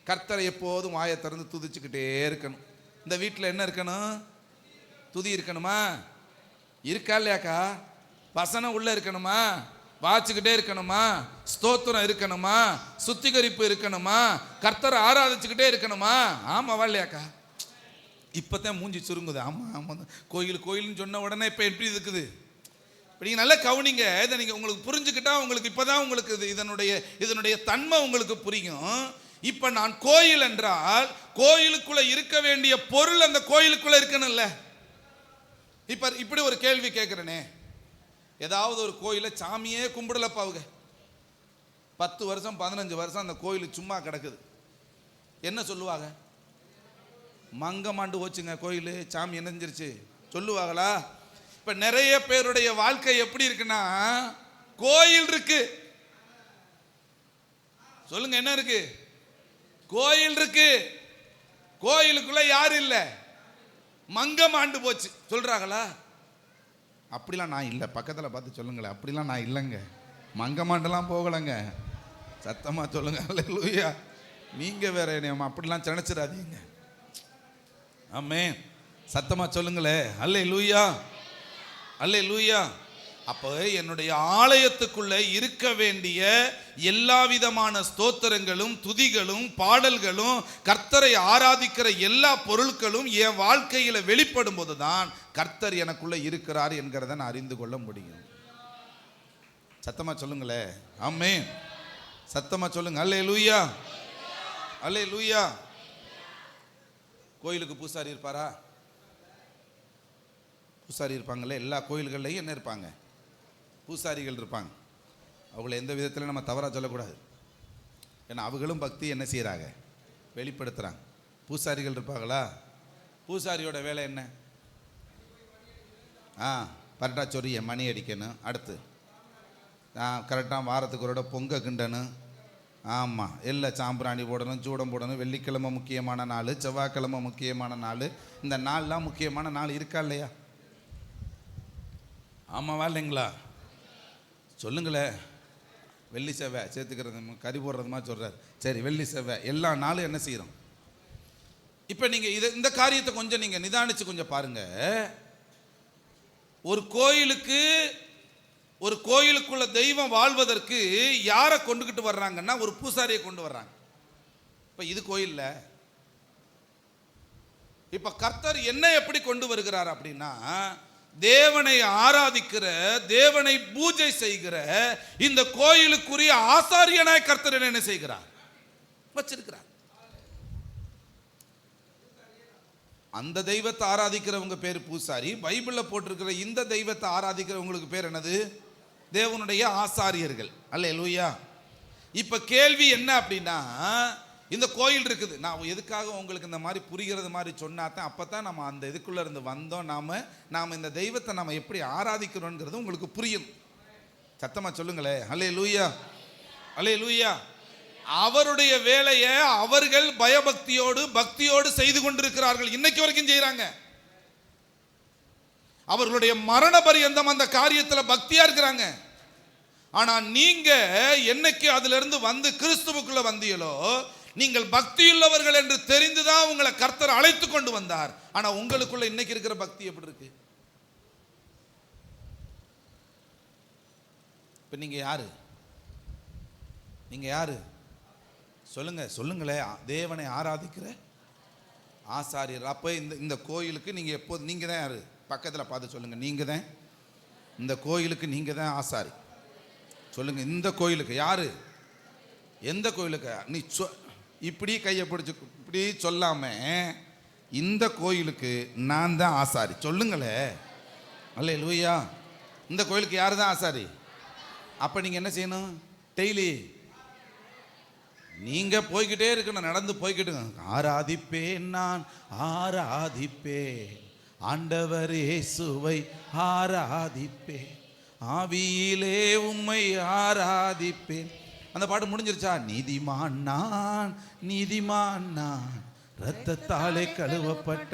கர்த்தரை எப்போதும் வாயை திறந்து துதிச்சுக்கிட்டே இருக்கணும். இந்த வீட்டில் என்ன இருக்கணும்? துதி இருக்கணுமா? இருக்கா இல்லையாக்கா? வசனம் உள்ள இருக்கணுமா? வாச்சுக்கிட்டே இருக்கணுமா? ஸ்தோத்திரம் இருக்கணுமா? சுத்திகரிப்பு இருக்கணுமா? கர்த்தரை ஆராதிச்சுக்கிட்டே இருக்கணுமா? ஆமாவா இல்லையாக்கா? இப்போதான் மூஞ்சி சுருங்குது. ஆமாம் ஆமாம், கோயில் கோயில்னு சொன்ன உடனே இப்போ எப்படி இருக்குது? இப்போ நீங்கள் நல்லா கவனிங்க. இதை நீங்கள் உங்களுக்கு புரிஞ்சுக்கிட்டா உங்களுக்கு இப்போ தான் உங்களுக்கு இதனுடைய தன்மை உங்களுக்கு புரியும். இப்போ நான் கோயில் என்றால் கோயிலுக்குள்ளே இருக்க வேண்டிய பொருள் அந்த கோயிலுக்குள்ளே இருக்கணும்ல. இப்போ இப்படி ஒரு கேள்வி கேட்குறேனே, ஏதாவது ஒரு கோயிலை சாமியே கும்பிடலப்பாவுங்க, 10 வருஷம் 15 வருஷம் அந்த கோயில் சும்மா கிடக்குது, என்ன சொல்லுவாங்க? மங்கமாண்டு போச்சுங்க கோயில், சாமி இணைஞ்சிருச்சு சொல்லுவாங்களா? இப்ப நிறைய பேருடைய வாழ்க்கை எப்படி இருக்குன்னா, கோயில் இருக்கு, சொல்லுங்க என்ன இருக்கு? கோயில் இருக்கு, கோயிலுக்குள்ள யாரும் இல்லை, மங்கமாண்டு போச்சு சொல்றாங்களா? அப்படிலாம் நான் இல்லை, பக்கத்தில் பார்த்து சொல்லுங்களேன், அப்படிலாம் நான் இல்லைங்க, மங்கமாண்டெல்லாம் போகலைங்க, சத்தமா சொல்லுங்க. அல்லேலூயா. நீங்க வேற என்ன அப்படிலாம் நினைச்சிடாதீங்க. ஆமென், சத்தமா சொல்லுங்களே. அல்லேலூயா, அல்லேலூயா. அப்போ என்னுடைய ஆலயத்துக்குள்ள இருக்க வேண்டிய எல்லா விதமான ஸ்தோத்திரங்களும் துதிகளும் பாடல்களும் கர்த்தரை ஆராதிக்கிற எல்லா பொருட்களும் என் வாழ்க்கையில வெளிப்படும் போதுதான் கர்த்தர் எனக்குள்ள இருக்கிறார் என்கிறத நான் அறிந்து கொள்ள முடியும். சத்தமா சொல்லுங்களே. ஆமென், சத்தமா சொல்லுங்க. அல்லேலூயா, அல்லேலூயா. கோயிலுக்கு பூசாரி இருப்பாரா? பூசாரி இருப்பாங்களே, எல்லா கோயில்கள்லையும் என்ன இருப்பாங்க? பூசாரிகள் இருப்பாங்க. அவங்கள எந்த விதத்தில் நம்ம தவறாக சொல்லக்கூடாது. ஏன்னா அவங்களும் பக்தி என்ன செய்கிறாங்க? வெளிப்படுத்துகிறாங்க. பூசாரிகள் இருப்பாங்களா? பூசாரியோட வேலை என்ன? கரெக்டாக சொரிய மணி அடிக்கணும், அடுத்து கரெக்டாக வாரத்துக்கு ஒரு பொங்க கிண்டணும், ஆமாம் எல்லாம் சாம்பிராணி போடணும், சூடம் போடணும், வெள்ளிக்கிழமை முக்கியமான நாள், செவ்வாய்க்கிழமை முக்கியமான நாள், இந்த நாள்லாம் முக்கியமான நாள் இருக்கா இல்லையா? ஆமாவா இல்லைங்களா? சொல்லுங்களே. வெள்ளி செவ்வாய் சேர்த்துக்கிறது கறி போடுறது மாதிரி சொல்கிறார். சரி, வெள்ளி செவ்வாய் எல்லா நாளும் என்ன செய்கிறோம்? இப்போ நீங்கள் இந்த காரியத்தை கொஞ்சம் நீங்கள் நிதானித்து கொஞ்சம் பாருங்கள். ஒரு கோயிலுக்குள்ள தெய்வம் வாழ்வதற்கு யாரை கொண்டுகிட்டு வர்றாங்கன்னா ஒரு பூசாரியை கொண்டு வர்றாங்க. இப்போ இது கோயில்ல இப்போ கர்த்தர் என்ன எப்படி கொண்டு வருகிறார் அப்படின்னா, தேவனை ஆராதிக்கிற, தேவனை பூஜை செய்கிற இந்த கோயிலுக்குரிய ஆசாரியனாய் கர்த்தர் என்ன செய்கிறார்? வச்சிருக்கிறார். அந்த தெய்வத்தை ஆராதிக்கிறவங்க பேர் பூசாரி. பைபிளில் போட்டிருக்கிற இந்த தெய்வத்தை ஆராதிக்கிறவங்களுக்கு பேர் என்னது? தேவனுடைய ஆசாரியர்கள். அல்லேலூயா. இப்போ கேள்வி என்ன அப்படின்னா, இந்த கோயில் இருக்குது, நான் எதுக்காக உங்களுக்கு இந்த மாதிரி புரிகிறது மாதிரி சொன்னாதான் அப்போ தான் நம்ம அந்த இதுக்குள்ளே இருந்து வந்தோம். நாம் இந்த தெய்வத்தை நம்ம எப்படி ஆராதிக்கிறோங்கிறது உங்களுக்கு புரியும். சத்தமாக சொல்லுங்களே. அல்லேலூயா, அல்லேலூயா. அவருடைய வேலையை அவர்கள் பயபக்தியோடு பக்தியோடு செய்து கொண்டிருக்கிறார்கள், இன்னைக்கு வரைக்கும் செய்கிறாங்க. அவர்களுடைய மரண பரியந்தம் அந்த காரியத்தில் பக்தியா இருக்கிறாங்க. ஆனா நீங்க என்னைக்கு அதுல இருந்து வந்து கிறிஸ்துவுக்குள்ள வந்தீங்களோ, நீங்கள் பக்தியுள்ளவர்கள் என்று தெரிந்துதான் உங்களை கர்த்தர் அழைத்து கொண்டு வந்தார். ஆனா உங்களுக்குள்ள இன்னைக்கு இருக்கிற பக்தி எப்படி இருக்கு? இப்ப நீங்க யாரு? நீங்க யாரு? சொல்லுங்க, சொல்லுங்களே. தேவனை ஆராதிக்கிற ஆசாரியர். அப்ப இந்த கோயிலுக்கு நீங்க எப்போது நீங்க தான் யாரு? பக்கத்தில் பார்த்து சொல்லுங்க, நீங்க தான் இந்த கோயிலுக்கு, நீங்க தான் ஆசாரி. சொல்லுங்க, இந்த கோயிலுக்கு யாரு? எந்த கோயிலுக்கு? நீ இப்படி கையை பிடிச்சு இப்படி சொல்லாம, இந்த கோயிலுக்கு நான் தான் ஆசாரி. சொல்லுங்களே. அல்லேலூயா. இந்த கோயிலுக்கு யாரு தான் ஆசாரி? அப்ப நீங்க என்ன செய்யணும்? டெய்லி நீங்க போய்கிட்டே இருக்கணும், நடந்து போய்கிட்டு ஆராதிப்பேன், நான் ஆராதிப்பேன் ஆண்டவர் இயேசுவை ஆராதிப்பேன், ஆவியிலே உம்மை ஆராதிப்பேன். அந்த பாட்டு முடிஞ்சிருச்சா? நீதிமான் நான், நீதிமான் நான், இரத்தத்தாலே கழுவப்பட்ட.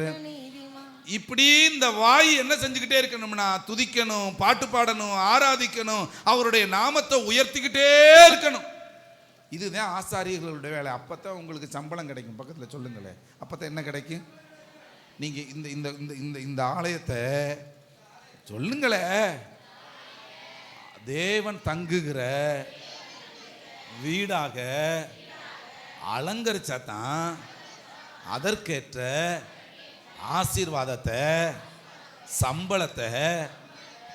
இப்படி இந்த வாய் என்ன செஞ்சுக்கிட்டே இருக்கணும்னா, துதிக்கணும், பாட்டு பாடணும், ஆராதிக்கணும், அவருடைய நாமத்தை உயர்த்திக்கிட்டே இருக்கணும். இதுதான் ஆசாரியர்களுடைய வேலை. அப்பதான் உங்களுக்கு சம்பளம் கிடைக்கும். பக்கத்தில் சொல்லுங்களேன், அப்பதான் என்ன கிடைக்கும்? நீங்க இந்த இந்த இந்த இந்த ஆலயத்தை சொல்லுங்களே, தேவன் தங்குகிற வீடாக அலங்கரிச்சாதான் அதற்கேற்ற ஆசீர்வாதத்தை, சம்பளத்தை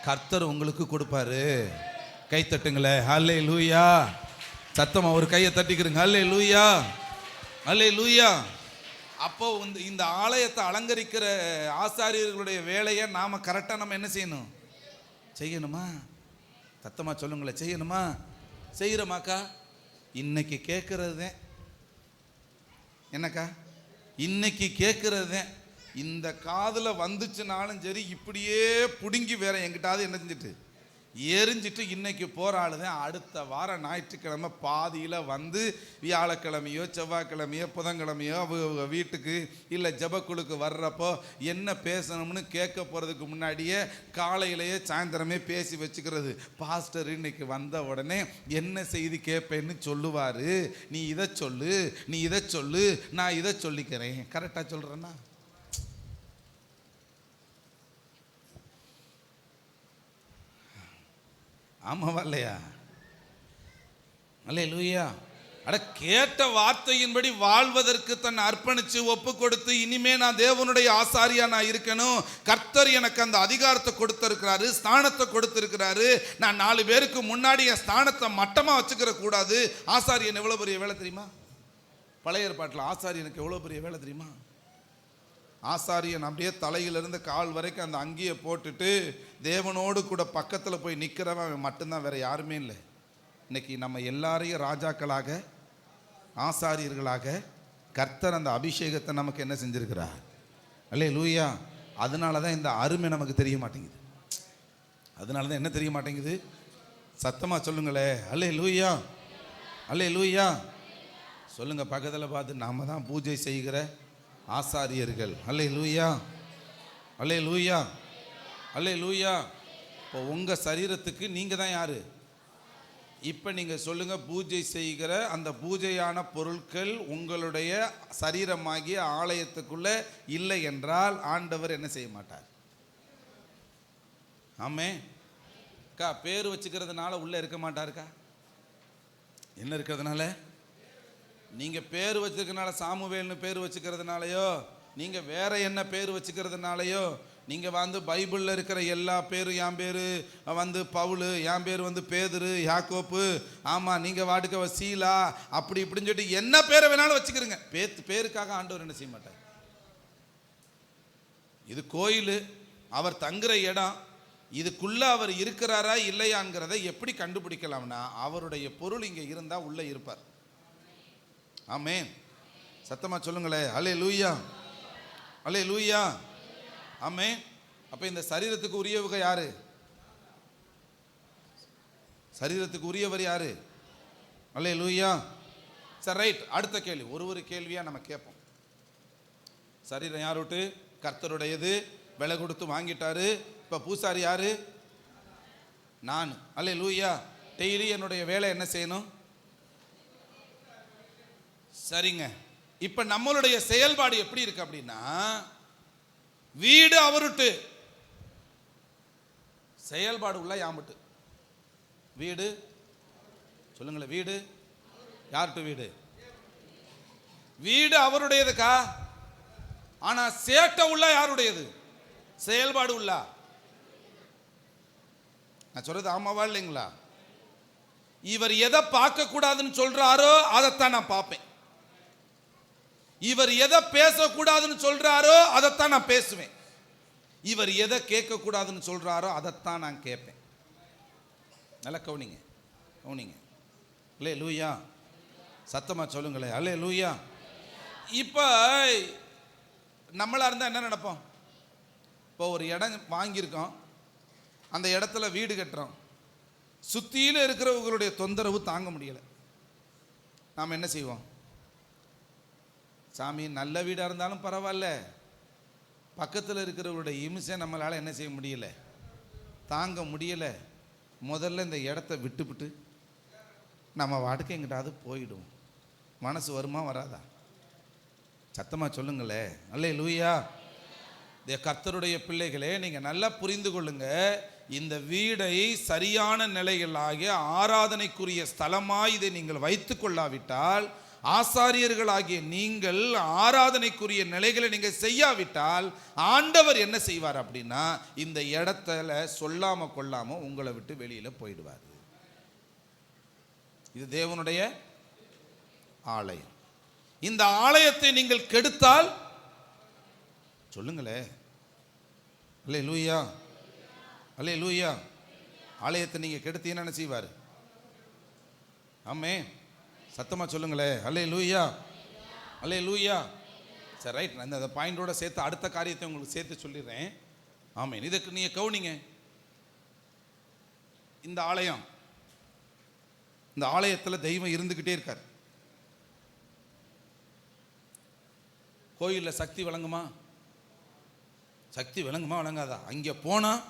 கர்த்தர் உங்களுக்கு கொடுப்பாரு. கை தட்டுங்களே, ஹல்லேலூயா. சத்தமா ஒரு கையை தட்டிக்கிறங்க, ஹல்லேலூயா, ஹல்லேலூயா. அப்போ இந்த ஆலயத்தை அலங்கரிக்கிற ஆசாரியர்களுடைய வேலையை நாம கரெக்டாக நம்ம என்ன செய்யணும்? செய்யணுமா? சத்தமா சொல்லுங்களேன், செய்யணுமா? செய்கிறோமாக்கா? இன்னைக்கு கேட்கறது என்னக்கா? இன்னைக்கு கேட்கறது இந்த காதில் வந்துச்சுனாலும் சரி, இப்படியே பிடுங்கி வேற எங்கிட்டாவது என்ன செஞ்சுட்டு எரிஞ்சிட்டு இன்னைக்கு போராளுதான். அடுத்த வாரம் ஞாயிற்றுக்கிழமை பாதியில் வந்து வியாழக்கிழமையோ செவ்வாய்க்கிழமையோ புதன்கிழமையோ வீட்டுக்கு இல்லை ஜபக்குழுக்கு வர்றப்போ என்ன பேசணும்னு கேட்க போகிறதுக்கு முன்னாடியே காலையிலேயே சாயந்தரமே பேசி வச்சுக்கிறது. பாஸ்டர் இன்னைக்கு வந்த உடனே என்ன செய்தி கேட்பேன்னு சொல்லுவார், நீ இதை சொல்லு, நீ இதை சொல்லு, நான் இதை சொல்லிக்கிறேன். கரெக்டாக சொல்கிறேன்னா? ஆமாவா இல்லையா? அல்லேலூயா. அட, கேட்ட வார்த்தையின்படி வாழ்வதற்கு தன்னை அர்ப்பணிச்சு ஒப்பு கொடுத்து, இனிமே நான் தேவனுடைய ஆசாரியா நான் இருக்கணும், கர்த்தர் எனக்கு அந்த அதிகாரத்தை கொடுத்திருக்கிறாரு, ஸ்தானத்தை கொடுத்திருக்கிறாரு, நான் 4 பேருக்கு முன்னாடி என் ஸ்தானத்தை மட்டமா வச்சுக்கிற கூடாது. ஆசாரியன் எவ்வளவு பெரிய வேலை தெரியுமா? பழைய ஏற்பாட்டில் ஆசாரியனுக்கு எவ்வளவு பெரிய வேலை தெரியுமா? ஆசாரியன் அப்படியே தலையிலிருந்து கால் வரைக்கும் அந்த அங்கியை போட்டுட்டு தேவனோடு கூட பக்கத்தில் போய் நிற்கிறவன் மட்டும்தான், வேற யாருமே இல்லை. இன்னைக்கு நம்ம எல்லாரையும் ராஜாக்களாக, ஆசாரியர்களாக கர்த்தர் அந்த அபிஷேகத்தை நமக்கு என்ன செஞ்சிருக்கிறார்? அல்லேலூயா. அதனால தான் இந்த அருமை நமக்கு தெரிய மாட்டேங்குது. அதனால தான் என்ன தெரிய மாட்டேங்குது? சத்தமாக சொல்லுங்களே, அல்லேலூயா, அல்லேலூயா. சொல்லுங்க பக்கத்தில் பார்த்து, நாம தான் பூஜை செய்கிற ஆசாரியர்கள். அல்லேலூயா, அல்லேலூயா, அல்லேலூயா. இப்போ உங்கள் சரீரத்துக்கு நீங்கள் தான் யாரு? இப்போ நீங்கள் சொல்லுங்கள், பூஜை செய்கிற அந்த பூஜையான பொருட்கள் உங்களுடைய சரீரமாகிய ஆலயத்துக்குள்ளே இல்லை என்றால் ஆண்டவர் என்ன செய்ய மாட்டார்? ஆமே அக்கா, பேர் வச்சுக்கிறதுனால உள்ளே இருக்க மாட்டாருக்கா? என்ன இருக்கிறதுனால? நீங்கள் பேர் வச்சுக்கிறதுனால, சாமுவேல்னு பேர் வச்சுக்கிறதுனாலையோ, நீங்கள் வேற என்ன பேர் வச்சுக்கிறதுனாலையோ, நீங்கள் வந்து பைபிளில் இருக்கிற எல்லா பேரும், என் பேர் வந்து பவுலு, என் பேர் வந்து பேதுரு, யாக்கோப்பு, ஆமாம் நீங்கள் வாடுக்க சீலா, அப்படி இப்படின்னு சொல்லிட்டு என்ன பேரை வேணாலும் வச்சுக்கிறீங்க. பேருக்காக ஆண்டவர் என்ன செய்ய மாட்டார். இது கோயில், அவர் தங்குற இடம், இதுக்குள்ள அவர் இருக்கிறாரா இல்லையாங்கிறத எப்படி கண்டுபிடிக்கலாம்னா, அவருடைய பொருள் இங்கே இருந்தால் உள்ளே இருப்பார். ஆமென். சத்தமா சொல்லுங்களே, அல்லேலூயா, அல்லேலூயா, ஆமென். அப்ப இந்த சரீரத்துக்கு உரியவங்க யாரு? சரீரத்துக்கு உரியவர் யாரு? அல்லேலூயா. சரி, ரைட். அடுத்த கேள்வி, ஒரு கேள்வியா நம்ம கேட்போம். சரீரம் யார் விட்டு? கர்த்தருடையது, விலை கொடுத்து வாங்கிட்டாரு. இப்ப பூசாரி யாரு? நான். அல்லேலூயா. டெய்லி என்னுடைய வேலை என்ன செய்யணும்? சரிங்க. இப்ப நம்மளுடைய செயல்பாடு எப்படி இருக்கு அப்படின்னா, வீடு அவருட்டு, செயல்பாடு உள்ள யாமட்டு. வீடு சொல்லுங்களேன், வீடு யார்ட்டு? வீடு வீடு அவருடையதுக்கா. ஆனா சேட்டை உள்ள யாருடையது? செயல்பாடு உள்ள. நான் சொல்றது ஆமாவா இல்லைங்களா? இவர் எதை பார்க்க கூடாதுன்னு சொல்றாரோ அதைத்தான் நான் பார்ப்பேன். இவர் எதை பேசக்கூடாதுன்னு சொல்றாரோ அதைத்தான் நான் பேசுவேன். இவர் எதை கேட்கக்கூடாதுன்னு சொல்றாரோ அதைத்தான் நான் கேட்பேன். நல்லா கவனிங்க, கவனிங்க. அல்லேலூயா. சத்தமா சொல்லுங்களேன் அல்லேலூயா. இப்போ நம்மளா இருந்தால் என்ன நடப்போம்? இப்போ ஒரு இடம் வாங்கியிருக்கோம், அந்த இடத்துல வீடு கட்டுறோம், சுற்றியில் இருக்கிறவங்களுடைய தொந்தரவு தாங்க முடியலை. நாம் என்ன செய்வோம்? சாமி நல்ல வீடாக இருந்தாலும் பரவாயில்ல, பக்கத்தில் இருக்கிறவங்களுடைய இம்சை நம்மளால் என்ன செய்ய முடியலை, தாங்க முடியலை. முதல்ல இந்த இடத்த விட்டுவிட்டு நம்ம வாட்டுக்கு எங்கிட்டாவது போயிடுவோம். மனசு வருமா வராதா? சத்தமாக சொல்லுங்களே அல்லேலூயா. கர்த்தருடைய பிள்ளைகளே, நீங்கள் நல்லா புரிந்து கொள்ளுங்க. இந்த வீடை சரியான நிலைகளாகிய ஆராதனைக்குரிய ஸ்தலமாய் இதை நீங்கள் வைத்து கொள்ளாவிட்டால், ஆசாரியர்களாகிய நீங்கள் ஆராதனைக்குரிய நிலைகளை நீங்கள் செய்யாவிட்டால், ஆண்டவர் என்ன செய்வார் அப்படின்னா, இந்த இடத்துல சொல்லாம கொள்ளாம உங்களை விட்டு வெளியில போயிடுவார். இது தேவனுடைய ஆலயம். இந்த ஆலயத்தை நீங்கள் கெடுத்தால், சொல்லுங்களே அல்லேலூயா, அல்லேலூயா. ஆலயத்தை நீங்க கெடுத்தீங்கன்னா என்ன செய்வார்? ஆமென். சத்தமா சொல்லுங்களே அல்லேலூயா, அல்லேலூயா. சரி, ரைட். நான் இந்த பாயிண்டோட சேர்த்து அடுத்த காரியத்தை உங்களுக்கு சேர்த்து சொல்லிடுறேன். ஆமென். இதுக்கு நீங்க கவனிங்க. இந்த ஆலயம், இந்த ஆலயத்தில் தெய்வம் இருந்துக்கிட்டே இருக்கார். கோயிலில் சக்தி விளங்குமா? சக்தி விளங்குமா விளங்காதா? அங்கே போனால்,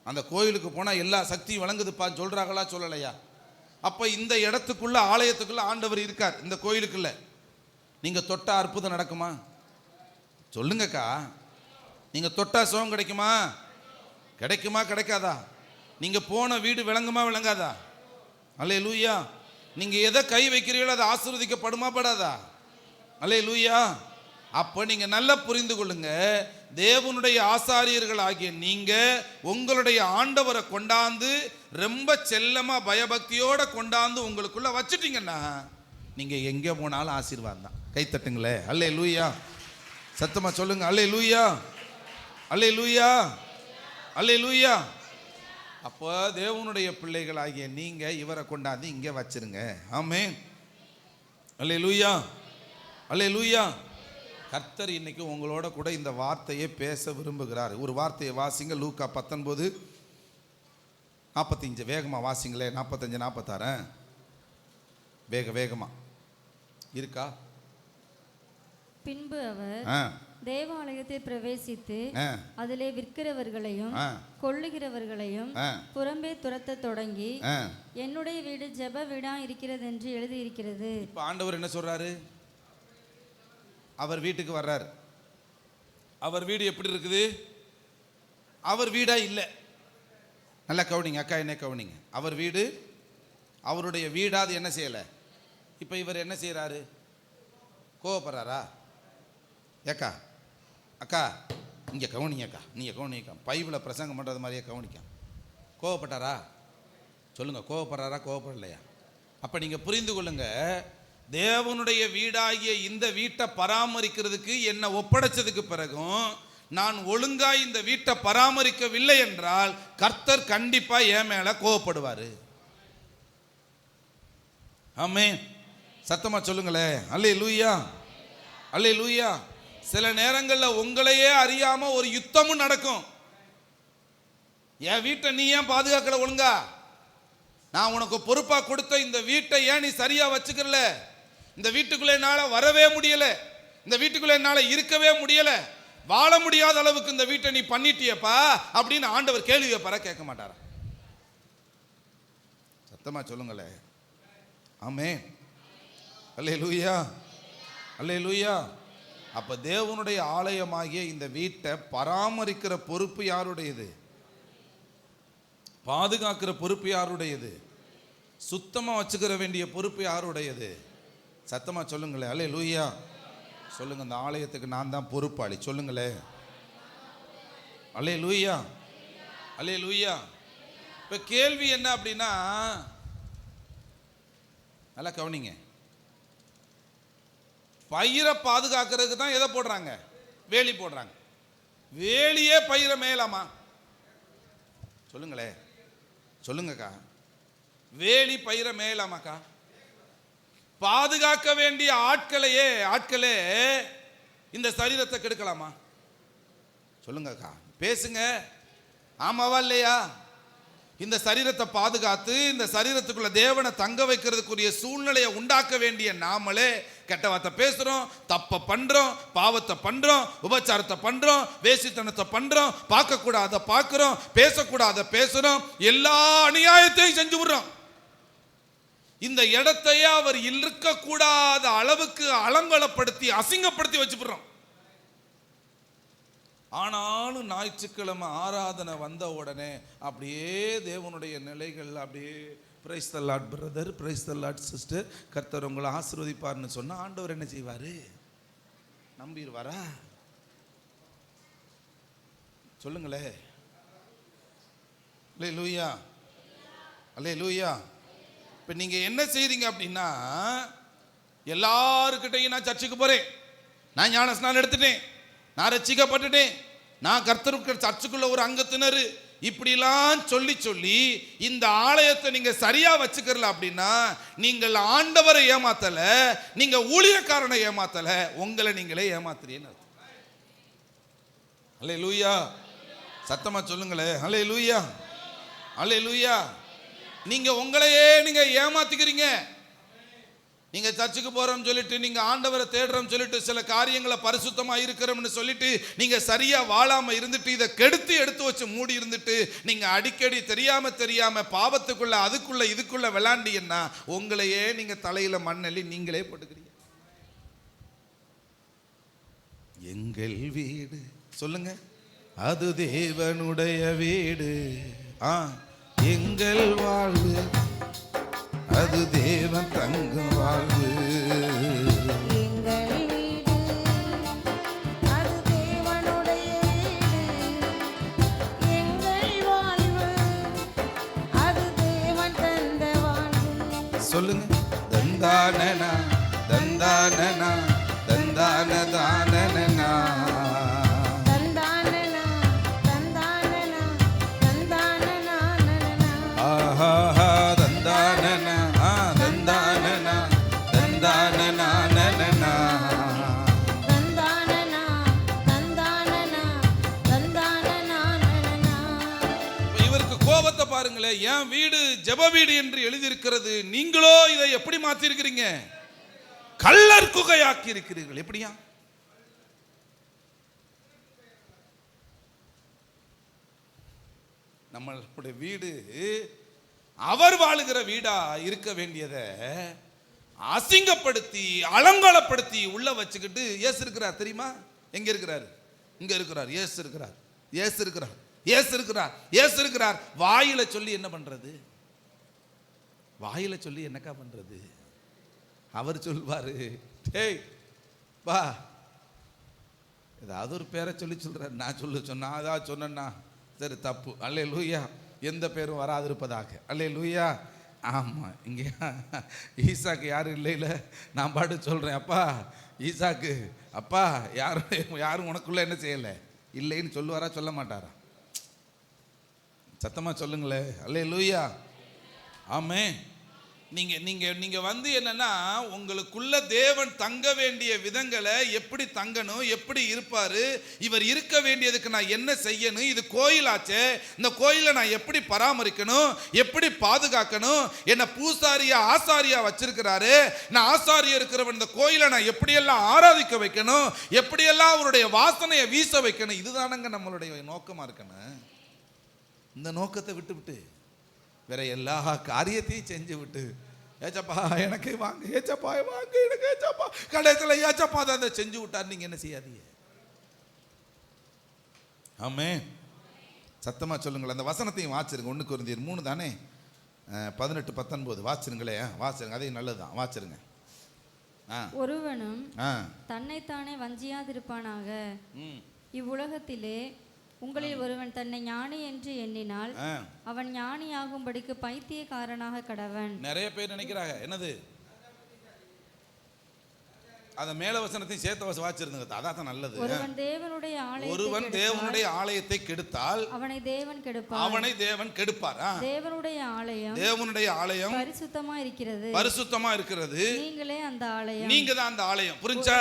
அந்த கோயிலுக்கு போனால் எல்லா சக்தியும் விளங்குதுப்பா சொல்கிறாங்களா சொல்லலையா? அப்போ இந்த இடத்துக்குள்ள, ஆலயத்துக்குள்ள ஆண்டவர் இருக்கார். இந்த கோயிலுக்குள்ள நீங்கள் தொட்டா அற்புதம் நடக்குமா? சொல்லுங்கக்கா. நீங்கள் தொட்டா சுகம் கிடைக்குமா? கிடைக்குமா கிடைக்காதா? நீங்கள் போன வீடு விளங்குமா விளங்காதா? அல்லேலூயா. நீங்கள் எதை கை வைக்கிறீங்களோ அது ஆசீர்வதிக்கப்படுமா படாதா? அல்லேலூயா. அப்போ நீங்கள் நல்லா புரிந்து கொள்ளுங்க. தேவனுடைய ஆசாரியர்கள் ஆகிய நீங்க உங்களுடைய ஆண்டவரை கொண்டாந்து ரொம்ப செல்லமா பயபக்தியோட கொண்டாந்து உங்களுக்குள்ள வச்சுட்டீங்கன்னா, நீங்க எங்க போனாலும் ஆசீர்வாதம் தான். கை தட்டுங்களே அல்லேலூயா. சத்தமா சொல்லுங்க அல்லேலூயா, அல்லேலூயா, அல்லேலூயா. அப்போ தேவனுடைய பிள்ளைகள் ஆகிய நீங்க இவரை கொண்டாந்து இங்க வச்சிருங்க. ஆமென். அல்லேலூயா, அல்லேலூயா. கர்த்தர் இன்னைக்கு உங்களோட கூட இந்த வார்த்தையை பேச விரும்புகிறார். ஒரு வார்த்தையை வாசிங்க. லூக்கா 19:45. வேகமாக வாசிங்களே. 45, 46. வேகமா இருக்கா? பின்பு அவர் தேவாலயத்தில் பிரவேசித்து அதிலே விற்கிறவர்களையும் கொள்ளுகிறவர்களையும் புறம்பே துரத்த தொடங்கி, என்னுடைய வீடு ஜெப வீடா இருக்கிறது என்று எழுதியிருக்கிறது. இப்போ ஆண்டவர் என்ன சொல்றாரு? அவர் வீட்டுக்கு வர்றார். அவர் வீடு எப்படி இருக்குது? அவர் வீடா இல்லை. நல்லா கவனிங்க அக்கா, என்ன கவனிங்க. அவர் வீடு அவருடைய வீடா? அது என்ன செய்யலை. இப்போ இவர் என்ன செய்கிறாரு? கோவப்படுறாரா? ஏக்கா அக்கா இங்கே கவனிங்க அக்கா, நீங்கள் கவனிக்க. பைபிளை பிரசங்கம் பண்ணுறது மாதிரியே கவனிக்க. கோவப்பட்டாரா? சொல்லுங்கள். கோவப்படுறாரா கோவப்படலையா? அப்போ நீங்கள் புரிந்து கொள்ளுங்க. தேவனுடைய வீடாகிய இந்த வீட்டை பராமரிக்கிறதுக்கு என்னை ஒப்படைச்சதுக்கு பிறகும் நான் ஒழுங்கா இந்த வீட்டை பராமரிக்கவில்லை என்றால் கர்த்தர் கண்டிப்பா என் மேல கோவப்படுவார். ஆமென். சத்தமா சொல்லுங்களே அல்லேலூயா, அல்லேலூயா. சில நேரங்களில் உங்களையே அறியாம ஒரு யுத்தமும் நடக்கும். என் வீட்டை நீ ஏன் பாதுகாக்கல ஒழுங்கா? நான் உனக்கு பொறுப்பா கொடுத்த இந்த வீட்டை ஏன் நீ சரியா வச்சுக்கல? இந்த வீட்டுக்குள்ள என்னால வரவே முடியல, இந்த வீட்டுக்குள்ள என்னால இருக்கவே முடியல, வாழ முடியாத அளவுக்கு இந்த வீட்டை நீ பண்ணிட்டியப்பா அப்படின்னு ஆண்டவர் கேள்வி கேட்பாரா? கேட்க மாட்டாரா? சத்தமா சொல்லுங்களே ஆமென். அல்லேலூயா, அல்லேலூயா. அப்ப தேவனுடைய ஆலயமாகிய இந்த வீட்டை பராமரிக்கிற பொறுப்பு யாருடையது? பாதுகாக்கிற பொறுப்பு யாருடையது? சுத்தமா வச்சுக்கிற வேண்டிய பொறுப்பு யாருடையது? சத்தமா சொல்லுங்களேன் அல்லேலூயா. சொல்லுங்க. இந்த ஆலயத்துக்கு நான் தான் பொறுப்பாளி. சொல்லுங்களே அல்லேலூயா, அல்லேலூயா. இப்ப கேள்வி என்ன அப்படின்னா, நல்லா கவனிங்க. பயிரை பாதுகாக்கிறதுக்கு தான் எதை போடுறாங்க? வேலி போடுறாங்க. வேலியே பயிரை மேலாமா? சொல்லுங்களே, சொல்லுங்கக்கா. வேலி பயிரை மேலாமாக்கா? பாதுகாக்க வேண்டிய ஆட்களே இந்த சரீரத்தை கெடுக்கலாமா? சொல்லுங்கக்கா, பேசுங்க. ஆமாவா இல்லையா? இந்த சரீரத்தை பாதுகாத்து இந்த சரீரத்துக்குள்ள தேவனை தங்க வைக்கிறதுக்குரிய சூழ்நிலையை உண்டாக்க வேண்டிய நாமளே கெட்ட வார்த்தை பேசுறோம், தப்ப பண்றோம், பாவத்தை பண்றோம், உபச்சாரத்தை பண்றோம், வேசித்தனத்தை பண்றோம், பார்க்க கூடாத பார்க்கிறோம், பேசக்கூடாத பேசுறோம், எல்லா அநியாயத்தையும் செஞ்சு விடுறோம். இந்த இடத்தையே அவர் இருக்கக்கூடாத அளவுக்கு அலங்கோலப்படுத்தி அசிங்கப்படுத்தி வச்சுடுறோம். ஆனாலும் ஞாயிற்றுக்கிழமை ஆராதனை வந்த உடனே அப்படியே தேவனுடைய நிலைகள் அப்படியே praise the Lord brother, praise the Lord sister, கர்த்தர் உங்களை ஆசீர்வதிப்பார்னு சொன்னா ஆண்டவர் என்ன செய்வாரு? நம்பிடுவாரா? சொல்லுங்களே. அல்லேலூயா, அல்லேலூயா. இப்போ நீங்கள் என்ன செய்றீங்க அப்படின்னா, எல்லாருக்கிட்டையும் நான் சர்ச்சுக்கு போகிறேன், நான் ஞானஸ்நானம் எடுத்துட்டேன், நான் ரட்சிக்கப்பட்டுட்டேன், நான் கர்த்தருக்கு சர்ச்சுக்குள்ள ஒரு அங்கத்தினர், இப்படிலாம் சொல்லி சொல்லி இந்த ஆலயத்தை நீங்க சரியா வச்சுக்கறல அப்படின்னா நீங்கள் ஆண்டவரை ஏமாத்தல, நீங்க ஊழியக்காரனை ஏமாத்தல, உங்களை நீங்களே ஏமாத்துறீங்க. அல்லேலூயா. சத்தமா சொல்லுங்களே. அல்லேலூயா, அல்லேலூயா. நீங்க உங்களையே நீங்க ஏமாத்திக்கிறீங்க. நீங்க சர்ச்சுக்கு போறோம் சொல்லிட்டு, நீங்க ஆண்டவரை தேடுறோம் சொல்லிட்டு, சில காரியங்களை பரிசுத்தமா இருக்கிறோம்னு சொல்லிட்டு நீங்க சரியா வாழாம இருந்துட்டு இதை கெடுத்து எடுத்து வச்சு மூடி இருந்துட்டு நீங்க அடிக்கடி தெரியாம பாவத்துக்குள்ள அதுக்குள்ள இதுக்குள்ள விளாண்டிங்கன்னா உங்களையே நீங்க தலையில மண்ணெல்லி நீங்களே போட்டுக்கிறீங்க. எங்கள் வீடு சொல்லுங்க, அது தேவனுடைய வீடு. எங்கள் வாழ்வு அது தேவன் தங்கும் வாழ்வு. எங்கள் வீடு அது தேவனுடைய வீடு. எங்கள் வாழ்வு அது தேவன் தந்த வாழ்வு. சொல்லுங்க. தந்தானனா தந்தானனா தந்தான தானனா தந்தானனா தந்தானனா தந்தானனா ஆஹா தந்தானனா தந்தானனா தந்தானனா தந்தானனா தந்தானனா தந்தானனா. இவருக்கு கோபத்தை பாருங்களேன். என் வீடு ஜெப வீடு என்று எழுதியிருக்கிறது, நீங்களோ இதை எப்படி மாத்தி இருக்கிறீங்க? கள்ளர் குகையாக்கி இருக்கிறீர்கள். எப்படியா? நம்மளுடைய வீடு அவர் வாழுகிற வீடா இருக்க வேண்டியதை அசிங்கப்படுத்தி அலங்கோலப்படுத்தி உள்ள வச்சுக்கிட்டு இயேசு இருக்கிறார் தெரியுமா? எங்க இருக்கிறார்? இங்க இருக்கிறார். இயேசு இருக்கிறார், இயேசு இருக்கிறார், இயேசு இருக்கிறார், இயேசு இருக்கிறார். வாயில சொல்லி என்ன பண்றது? வாயில சொல்லி என்னக்கா பண்றது? அவர் சொல்வாரு, டேய் வா, ஏதாவது ஒரு பேரை சொல்லி சொல்றாரு. நான் சொன்னா அதான் சொன்னா சரி தப்பு. அல்லேலூயா. எந்த பேரும் வராதிருப்பதாக. அல்லேலூயா. ஆமாம், இங்கே ஈசாக்கு யாரும் இல்லைல்ல, நான் பாட்டு சொல்கிறேன், அப்பா ஈசாக்கு அப்பா யாரும் உனக்குள்ள என்ன செய்யலை இல்லைன்னு சொல்லுவாரா சொல்ல மாட்டாரா? சத்தமாக சொல்லுங்களே. அல்லேலூயா. ஆமென். நீங்க வந்து என்னன்னா உங்களுக்குள்ள தேவன் தங்க வேண்டிய விதங்களை எப்படி தங்கணும், எப்படி இருப்பாரு, இவர் இருக்க வேண்டியதுக்கு நான் என்ன செய்யணும், இது கோயிலாச்சே, இந்த கோயிலை நான் எப்படி பராமரிக்கணும், எப்படி பாதுகாக்கணும், என்ன பூசாரியா ஆசாரியா வச்சிருக்கிறாரு, நான் ஆசாரியா இருக்கிறவன், இந்த கோயிலை நான் எப்படியெல்லாம் ஆராதிக்க வைக்கணும், எப்படியெல்லாம் அவருடைய வாசனையை வீச வைக்கணும், இதுதானங்க நம்மளுடைய நோக்கமா இருக்கணும். இந்த நோக்கத்தை விட்டு வேற எல்லா காரியத்தையும் செஞ்சு விட்டு ஏச்சப்பா எனக்கு வாங்க, ஏச்சப்பா வாங்க எனக்கு, ஏச்சப்பா கடைசியில் ஏச்சப்பா தான் அதை செஞ்சு விட்டார். நீங்க என்ன செய்யாதீங்க. ஆமே. சத்தமா சொல்லுங்களேன். அந்த வசனத்தையும் வாச்சிருங்க. 1 கொரிந்தியர் 3 தானே, 18-19 வாச்சிருங்களே. வாச்சிருங்க, அதையும் நல்லதுதான், வாச்சிருங்க. ஒருவனும் தன்னைத்தானே வஞ்சியாதிருப்பானாக. இவ்வுலகத்திலே உங்களில் ஒருவன் தன்னை ஞானி என்று எண்ணினால் அவன் ஞானியாகும்படிக்கு பைத்தியக்காரனாக கடவன். நிறைய பேர் நினைக்கிறாங்க என்னது, அத மேல வசனத்தையும் சேர்த்து வாசிச்சிருந்தங்க. அதான் நல்லது. ஒருவன் தேவனுடைய ஆலயத்தை கெடுத்தால் அவனை தேவன் கெடுப்பார். தேவனுடைய ஆலயம் பரிசுத்தமா இருக்கிறது. நீங்க தான் அந்த ஆலயம். புரிஞ்சா?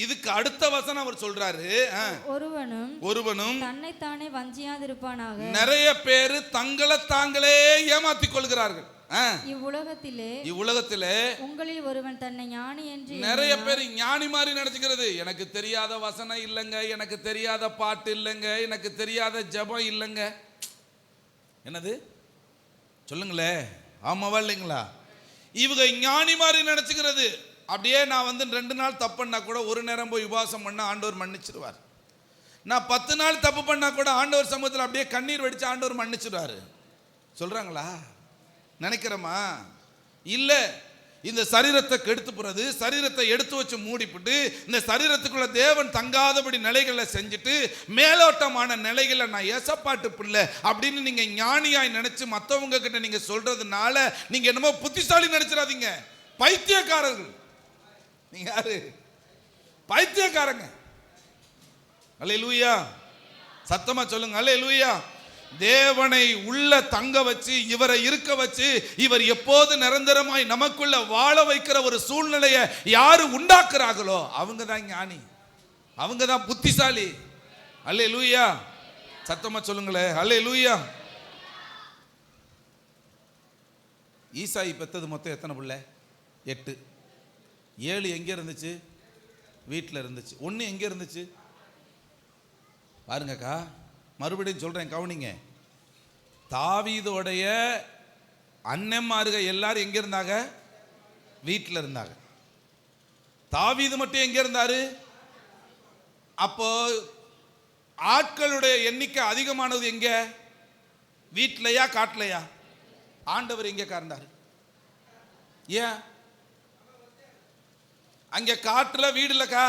இதுக்கு அடுத்த வசனம் அவர் சொல்றாரு, ஒருவனும் தன்னைத்தானே வஞ்சியாதிருப்பானாக. நிறைய பேரு தங்களை தாங்களே ஏமாத்திக் கொள்கிறார்கள். இவ்வுலகத்திலே உங்களில் ஒருவன் தன்னை ஞானி என்று நிறைய பேர் ஞானி மாதிரி நினைச்சுக்கிறது. எனக்கு தெரியாத வசனம் இல்லைங்க, எனக்கு தெரியாத பாட்டு இல்லைங்க, எனக்கு தெரியாத ஜெபம் இல்லைங்க. என்னது சொல்லுங்களே, ஆமாவா இல்லைங்களா? இவங்க ஞானி மாதிரி நினைச்சுக்கிறது. அப்படியே நான் 2 நாள் தப்பு பண்ணா கூட ஒரு நேரம் போய் உபவாசம் பண்ண ஆண்டவர் மன்னிச்சிருவார். நான் 10 நாள் தப்பு பண்ணா கூட ஆண்டவர் சமூகத்தில் அப்படியே கண்ணீர் வடிச்சு ஆண்டவர் மன்னிச்சிருவாரு. சொல்றாங்களா? நினைக்கிறோமா? இல்ல. இந்த சரீரத்தை கெடுத்து போறது, சரீரத்தை எடுத்து வச்சு மூடிப்புட்டு இந்த சரீரத்துக்குள்ள தேவன் தங்காதபடி நிலைகளை செஞ்சுட்டு மேலோட்டமான நிலைகளை நான் ஏசப்பாட்டு பிள்ளை அப்படின்னு நீங்க ஞானியாய் நினைச்சு மற்றவங்க கிட்ட நீங்க சொல்றதுனால நீங்க என்னமோ புத்திசாலி நினைச்சிடாதீங்க. பைத்தியக்காரர்கள். நீங்க யாரு? பைத்தியக்காரங்க. அல்லேலூயா. சத்தமா சொல்லுங்க அல்லேலூயா. தேவனை உள்ள தங்க வச்சு இவரை இருக்க வச்சு இவர் எப்போது நிரந்தரமாய் நமக்குள்ள வாழ வைக்கிற ஒரு சூழ்நிலையை யாரு உண்டாக்குறாங்களோ அவங்க தான் ஞானி, அவங்க தான் புத்திசாலி. அல்லேலூயா. சத்தமா சொல்லுங்களேன் அல்லேலூயா. ஈசாய் பெத்தது மொத்தம் எத்தனை பிள்ளை? 8. 7 எங்கே இருந்துச்சு? வீட்டில் இருந்துச்சு. 1 எங்கே இருந்துச்சு? பாருங்கக்கா, மறுபடியும் சொல்கிறேன், கவனிங்க. தாவீதோடைய அண்ணன்மாருக எல்லாரும் எங்கே இருந்தாங்க? வீட்டில் இருந்தாங்க. தாவீது மட்டும் எங்கே இருந்தாரு? அப்போ ஆட்களுடைய எண்ணிக்கை அதிகமானது எங்கே? வீட்டிலையா காட்டிலையா? ஆண்டவர் எங்கே இருந்தாரு? ஏன் அங்கே காட்டுல வீடு இல்லக்கா,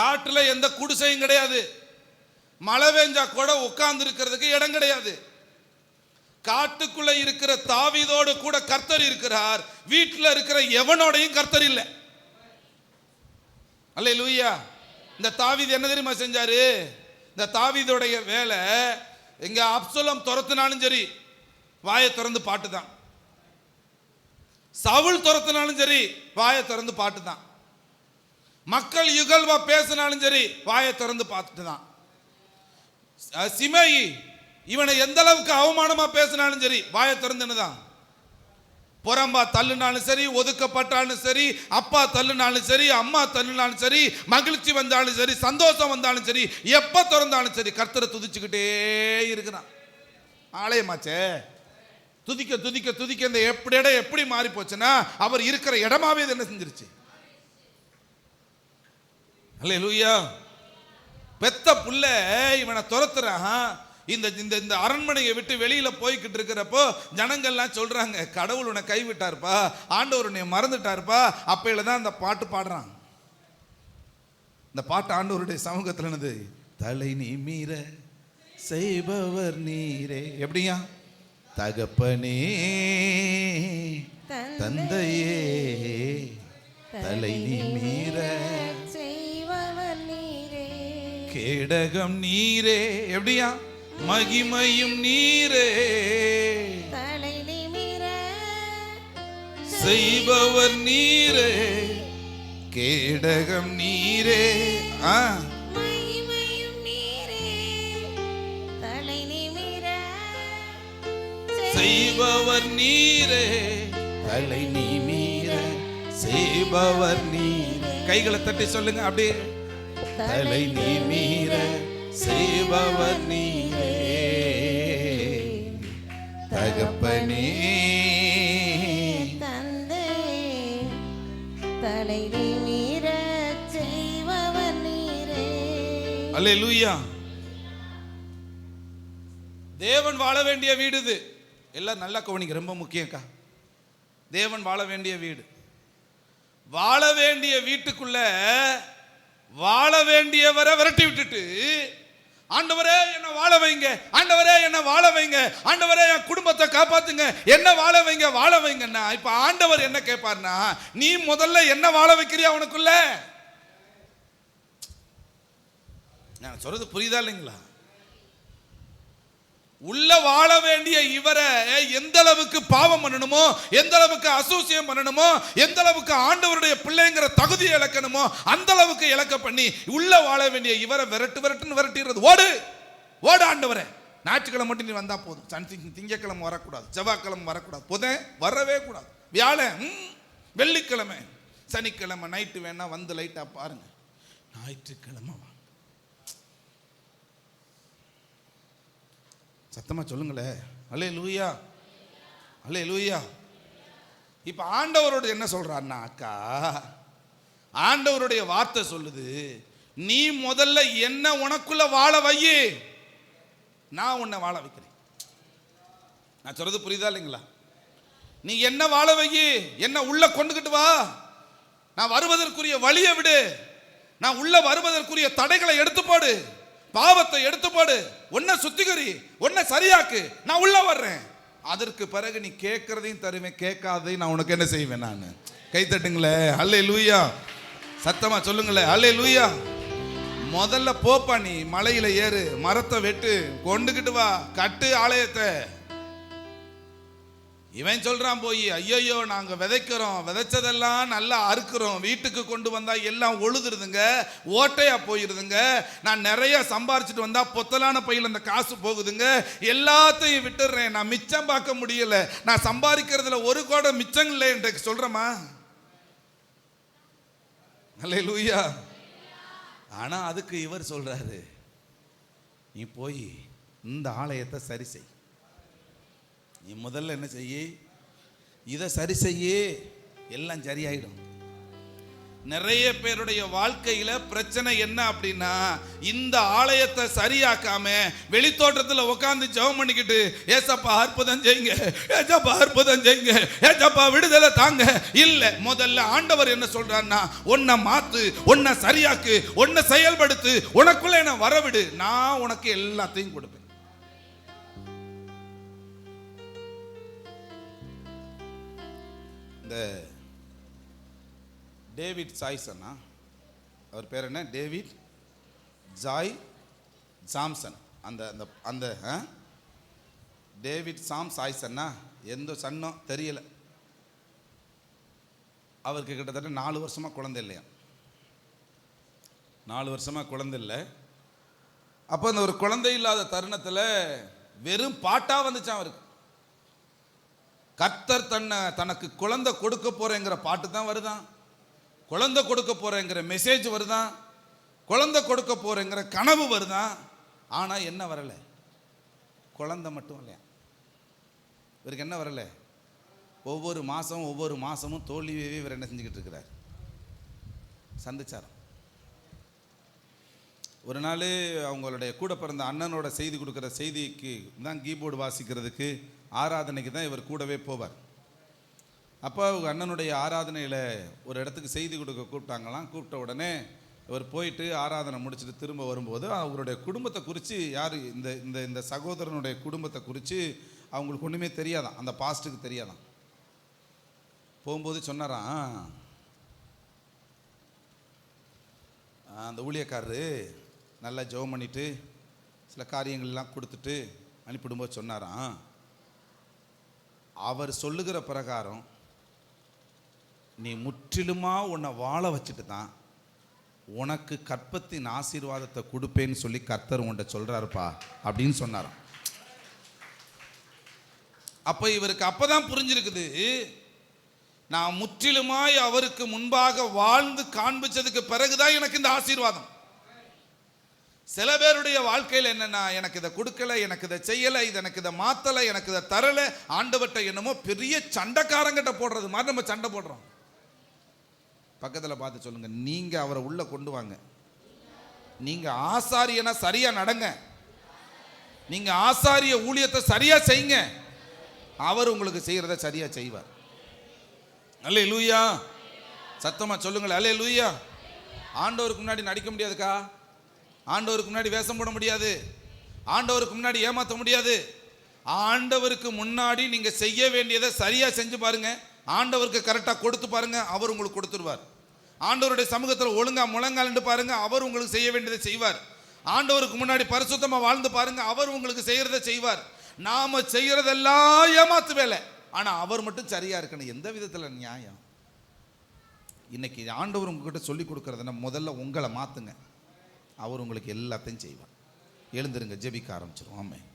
காட்டுல எந்த குடிசையும் கிடையாது, மழை பெஞ்சா கூட உட்கார்ந்து இருக்கிறதுக்கு இடம் கிடையாது. காட்டுக்குள்ள இருக்கிற தாவீதோடு கூட கர்த்தர் இருக்கிறார், வீட்டில் இருக்கிற எவனோடையும் கர்த்தர் இல்லை. அல்லேலூயா. இந்த தாவீது என்ன தெரியுமா செஞ்சாரு? இந்த தாவீதோடைய வேலை, எங்க அப்சலோம் துரத்தினாலும் சரி வாயை திறந்து பாட்டு தான், சவுல் துரத்தினாலும் சரி வாயை திறந்து பாட்டு தான், மக்கள் யுகல்வா பேசினாலும் சரி வாயை திறந்து பாட்டு தான். சிமேயி இவனை எந்த அளவுக்கு அவமானமா பேசினாலும் சரி வாயை திறந்துன்னு தான். புறம்பா தள்ளுனாலும் சரி, ஒதுக்கப்பட்டாலும் சரி, அப்பா தள்ளுனாலும் சரி, அம்மா தள்ளுனாலும் சரி, மகிழ்ச்சி வந்தாலும் சரி, சந்தோஷம் வந்தாலும் சரி, எப்ப திறந்தாலும் சரி கர்த்தரை துதிச்சுக்கிட்டே இருக்கிறான். ஆலயமாச்சே. துதிக்க துதிக்க துதிக்க இந்த இடம் எப்படி மாறி போச்சுன்னா அவர் இருக்கிற இடமாவே என்ன செஞ்சிருச்சு. அல்லேலூயா. பெத்த புள்ள இவனை துரத்துறான். இந்த இந்த அரண்மனையை விட்டு வெளியில போய்கிட்டு இருக்கிறப்போ ஜனங்கள்லாம் சொல்றாங்க, கடவுள் உன்னை கைவிட்டாருப்பா, ஆண்டவர் உன்னை மறந்துட்டாருப்பா. அப்பையில தான் அந்த பாட்டு பாடுறான். இந்த பாட்டு ஆண்டவருடைய சமூகத்தில் என்னது? தலை நிமிர செய்பவர் நீரே. எப்படியா? தகப்பனே தந்தையே தலை நிமிர செய்பவர் நீரே, கேடகம் நீரே. எப்படியா? மகிமையும் நீரே, தலை நிமிர செய்பவர் நீரே, கேடகம் நீரே, மகிமையும் நீரே, தலை நிமிர செய்பவர் நீரே, தலை நிமிர செய்பவர் நீரே. கைகளை தட்டி சொல்லுங்க அப்படியே. தலை நிமிர செய்பவர் நீரே, தகப்பனே தந்தையே, தலை நிமிர செய்பவர் நீரே. அல்லேலூயா. தேவன் வாழ வேண்டிய வீடு இது. எல்லாம் நல்லா கவனிங்க, ரொம்ப முக்கியம்க்கா. தேவன் வாழ வேண்டிய வீடு. வாழ வேண்டிய வீட்டுக்குள்ள வாழ வேண்டியவரை விரட்டி விட்டுட்டு ஆண்டவரே என்ன வாழ வைங்க, ஆண்டவரே என்ன வாழ வைங்க, ஆண்டவரே என் குடும்பத்தை காப்பாத்துங்க, என்ன வாழ வைங்க வாழ வைங்கன்னா, இப்ப ஆண்டவர் என்ன கேட்பார்னா, நீ முதல்ல என்ன வாழ வைக்கிறியா உனக்குள்ள? நான் சொல்றது புரியுதா இல்லைங்களா? உள்ள வாழ வேண்டிய இவரை எந்த அளவுக்கு பாவம் பண்ணணுமோ, எந்த அளவுக்கு அசூசியம் பண்ணணுமோ, எந்த அளவுக்கு ஆண்டவருடைய பிள்ளைங்கிற தகுதியை இழக்கணுமோ அந்த அளவுக்கு இழக்க பண்ணி உள்ள வாழ வேண்டிய இவரை விரட்டுன்னு விரட்டிடுறது. ஓடு ஓடு ஆண்டவரே, ஞாயிற்றுக்கிழமை மட்டும் நீ வந்தா போதும், திங்கக்கிழமை வரக்கூடாது, செவ்வாய்க்கிழமை வரக்கூடாது, புதன் வரவே கூடாது, வியாழன் வெள்ளிக்கிழமை சனிக்கிழமை நைட்டு வேணா வந்து லைட்டா பாருங்க, ஞாயிற்றுக்கிழமை சத்தமா சொல்லுங்களே, அல்லேலூயா அல்லேலூயா. இப்ப ஆண்டவரோட என்ன சொல்றாருன்னா, அக்கா ஆண்டவருடைய வார்த்தை சொல்லுது, நீ முதல்ல என்ன உனக்குள்ள வாழ வையே, நான் உன்னை வாழ வைக்கிறேன். நான் சொல்றது புரியுதா இல்லைங்களா? நீ என்ன வாழ வையே, என்ன உள்ள கொண்டுகிட்டு வா, நான் வருவதற்குரிய வழியை விடு, நான் உள்ள வருவதற்குரிய தடைகளை எடுத்து போடு, பாவத்தை எடுத்து போடு, உன்னை சுத்திகரி, உன்னை சரியாக்கு, நான் உள்ள வர்றேன். அதற்கு பிறகு நீ கேட்கறதையும் தருவேன், கேட்காததையும் நான் உனக்கு என்ன செய்வேன். நான் கை தட்டுங்களே, அல்லேலூயா, சத்தமா சொல்லுங்களே, அல்லேலூயா. முதல்ல போப்பா, நீ மலையில ஏறு, மரத்தை வெட்டு, கொண்டுகிட்டு வா, கட்டு ஆலயத்தை. இவன் சொல்றான் போய், ஐயோ நாங்க விதைக்கிறோம், விதைச்சதெல்லாம் நல்லா அறுக்கிறோம், வீட்டுக்கு கொண்டு வந்தா எல்லாம் ஒழுதுருதுங்க, ஓட்டையா போயிருதுங்க, நான் நிறைய சம்பாரிச்சுட்டு வந்தா பொத்தலான பையில அந்த காசு போகுதுங்க, எல்லாத்தையும் விட்டுடுறேன், நான் மிச்சம் பார்க்க முடியல, நான் சம்பாதிக்கிறதுல ஒரு கோடை மிச்சம் இல்லை என்று சொல்றமா? அல்லேலூயா. ஆனா அதுக்கு இவர் சொல்றாரு, நீ போய் இந்த ஆலயத்தை சரி செய், நீ முதல்ல என்ன செய்ய, இதை சரி செய்ய, எல்லாம் சரியாயிடும். நிறைய பேருடைய வாழ்க்கையில பிரச்சனை என்ன அப்படின்னா, இந்த ஆலயத்தை சரியாக்காம வெளித்தோட்டத்தில் உட்கார்ந்து ஜெபம் பண்ணிக்கிட்டு, ஏசப்பா அற்புதம் செய்யுங்க, ஏசப்பா அற்புதம் செய்யுங்க, ஏசப்பா விடுதலை தாங்க. இல்ல, முதல்ல ஆண்டவர் என்ன சொல்றாருன்னா, உன்னை மாத்து, உன்னை சரியாக்கு, உன்னை செயல்படுத்து, உனக்குள்ள என்ன வரவிடு, நான் உனக்கு எல்லாத்தையும் கொடுப்பேன். டேவிட் சாய்சனா, அவர் பேர் என்ன, டேவிட் ஜாய் சாம்சன், அந்த அந்த அந்த டேவிட் சாய்சன்னா எந்த சன்னம் தெரியல, அவருக்கு கிட்டத்தட்ட 4 வருஷமா குழந்தை இல்லையா, 4 வருஷமா குழந்தை இல்லை. அப்போ அந்த ஒரு குழந்தை இல்லாத தருணத்தில் வெறும் பாட்டா வந்துச்சான் அவருக்கு. கர்த்தர் தனக்கு குழந்தை கொடுக்க போறேங்கிற பாட்டு தான் வருதான், குழந்தை கொடுக்க போறேங்கிற மெசேஜ் வருதான், குழந்தை கொடுக்க போறேங்கிற கனவு வருதான். ஆனா என்ன வரல, குழந்தை மட்டும் இல்லையா. இவருக்கு என்ன வரல, ஒவ்வொரு மாசமும் தோல்வியவே இவர் என்ன செஞ்சுக்கிட்டு இருக்கிறார், சந்திச்சார். ஒரு நாள் அவங்களுடைய கூட பிறந்த அண்ணனோட செய்தி கொடுக்குற செய்திக்கு தான், கீபோர்டு வாசிக்கிறதுக்கு, ஆராதனைக்கு தான் இவர் கூடவே போவார். அப்போ அவங்க அண்ணனுடைய ஆராதனையில் ஒரு இடத்துக்கு செய்தி கொடுக்க கூப்பிட்டாங்களாம். கூப்பிட்ட உடனே இவர் போயிட்டு ஆராதனை முடிச்சுட்டு திரும்ப வரும்போது அவருடைய குடும்பத்தை குறித்து, யார் இந்த இந்த இந்த சகோதரனுடைய குடும்பத்தை குறித்து அவங்களுக்கு ஒன்றுமே தெரியாதான், அந்த பாஸ்ட்டுக்கு தெரியாதான். போகும்போது சொன்னாராம், அந்த ஊழியக்காரரு நல்லா ஜெபம் பண்ணிட்டு சில காரியங்கள்லாம் கொடுத்துட்டு அனுப்பிடும்போது சொன்னாராம், அவர் சொல்லுகிற பிரகாரம் நீ முற்றிலுமா உன்னை வாழ வச்சுட்டு தான் உனக்கு கற்பத்தின் ஆசீர்வாதத்தை கொடுப்பேன்னு சொல்லி கர்த்தர் உன்கிட்ட சொல்றாருப்பா அப்படின்னு சொன்னாராம். அப்ப இவருக்கு அப்பதான் புரிஞ்சிருக்குது, நான் முற்றிலுமாய் அவருக்கு முன்பாக வாழ்ந்து காண்பிச்சதுக்கு பிறகுதான் எனக்கு இந்த ஆசீர்வாதம். சில பேருடைய வாழ்க்கையில் என்னன்னா, எனக்கு இதை கொடுக்கல, எனக்கு இதை செய்யலை, இது எனக்கு இதை மாத்தலை, எனக்கு இதை தரலை, ஆண்டவர்கிட்ட என்னமோ பெரிய சண்டைக்காரங்கிட்ட போடுறது மாதிரி நம்ம சண்டை போடுறோம். பக்கத்தில் பார்த்து சொல்லுங்க, நீங்க அவரை உள்ள கொண்டு வாங்க, நீங்க ஆசாரியனா சரியா நடங்க, நீங்க ஆசாரிய ஊழியத்தை சரியா செய்யுங்க, அவர் உங்களுக்கு செய்யறத சரியா செய்வார். அல்லேலூயா, சத்தமா சொல்லுங்கள் அல்லேலூயா. ஆண்டவருக்கு முன்னாடி நடிக்க முடியாதுக்கா, ஆண்டவருக்கு முன்னாடி வேஷம் போட முடியாது, ஆண்டவருக்கு முன்னாடி ஏமாற்ற முடியாது. ஆண்டவருக்கு முன்னாடி நீங்க செய்ய வேண்டியதை சரியா செஞ்சு பாருங்க, ஆண்டவருக்கு கரெக்டா கொடுத்து பாருங்க, அவர் உங்களுக்கு கொடுத்துருவார். ஆண்டவருடைய சமூகத்தில் ஒழுங்கா முழங்கால் பாருங்க, அவர் உங்களுக்கு செய்ய வேண்டியதை செய்வார். ஆண்டவருக்கு முன்னாடி பரிசுத்தமா வாழ்ந்து பாருங்க, அவர் உங்களுக்கு செய்யறதை செய்வார். நாம செய்யறதெல்லாம் ஏமாத்து வேலை, ஆனா அவர் மட்டும் சரியா இருக்கணும். எந்த விதத்துல நியாயம்? இன்னைக்கு ஆண்டவர் உங்ககிட்ட சொல்லி கொடுக்கறதுன்னா முதல்ல உங்களை மாத்துங்க, அவர் உங்களுக்கு எல்லாத்தையும் செய்வார். எழுந்திருங்க, ஜெபிக்க ஆரம்பிச்சிடும். ஆமென்.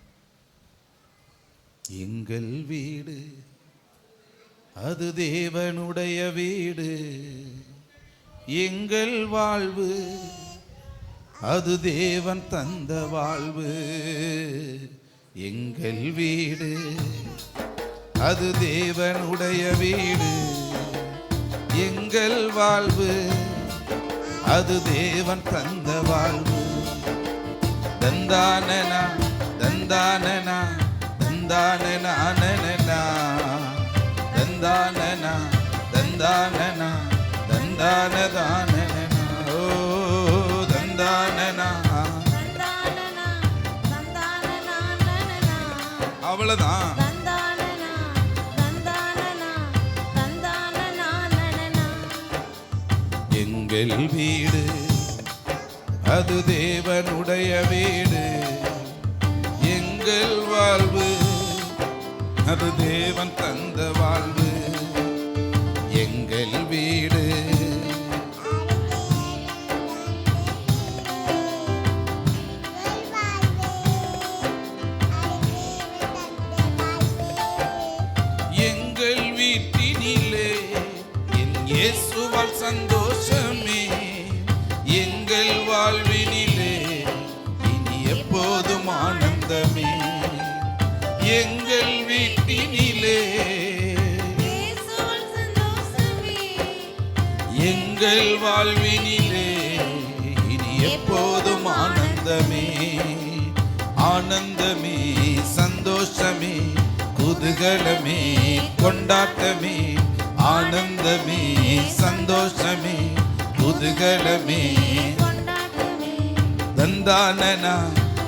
எங்கள் வீடு அது தேவனுடைய வீடு, எங்கள் வாழ்வு அது தேவன் தந்த வாழ்வு. எங்கள் வீடு அது தேவனுடைய வீடு, எங்கள் வாழ்வு அது தேவன் தந்த வாழ்வு. தந்தானனா தந்தானனா தந்தானனா நனனா, தந்தானனா தந்தானனா தந்தானதானனா, ஓ தந்தானனா. அவ்வளவுதான். எங்கள் வீடு அது தேவனுடைய வீடு, எங்கள் வாழ்வு அது தேவன் தந்த வாழ்வு. எங்கள் வீடு எங்கள் வீட்டினிலே என் இயேசுவால் சந்தோஷமே, எங்கள் வாழ்வினிலே இனி எப்போதும் ஆனந்தமே. எங்கள் வீட்டினிலே எங்கள் வாழ்வினிலே இனி எப்போதும் ஆனந்தமே. ஆனந்தமே சந்தோஷமே குதூகலமே கொண்டாட்டமே, ஆனந்தமே சந்தோஷமே குதூகலமே. தந்தானனா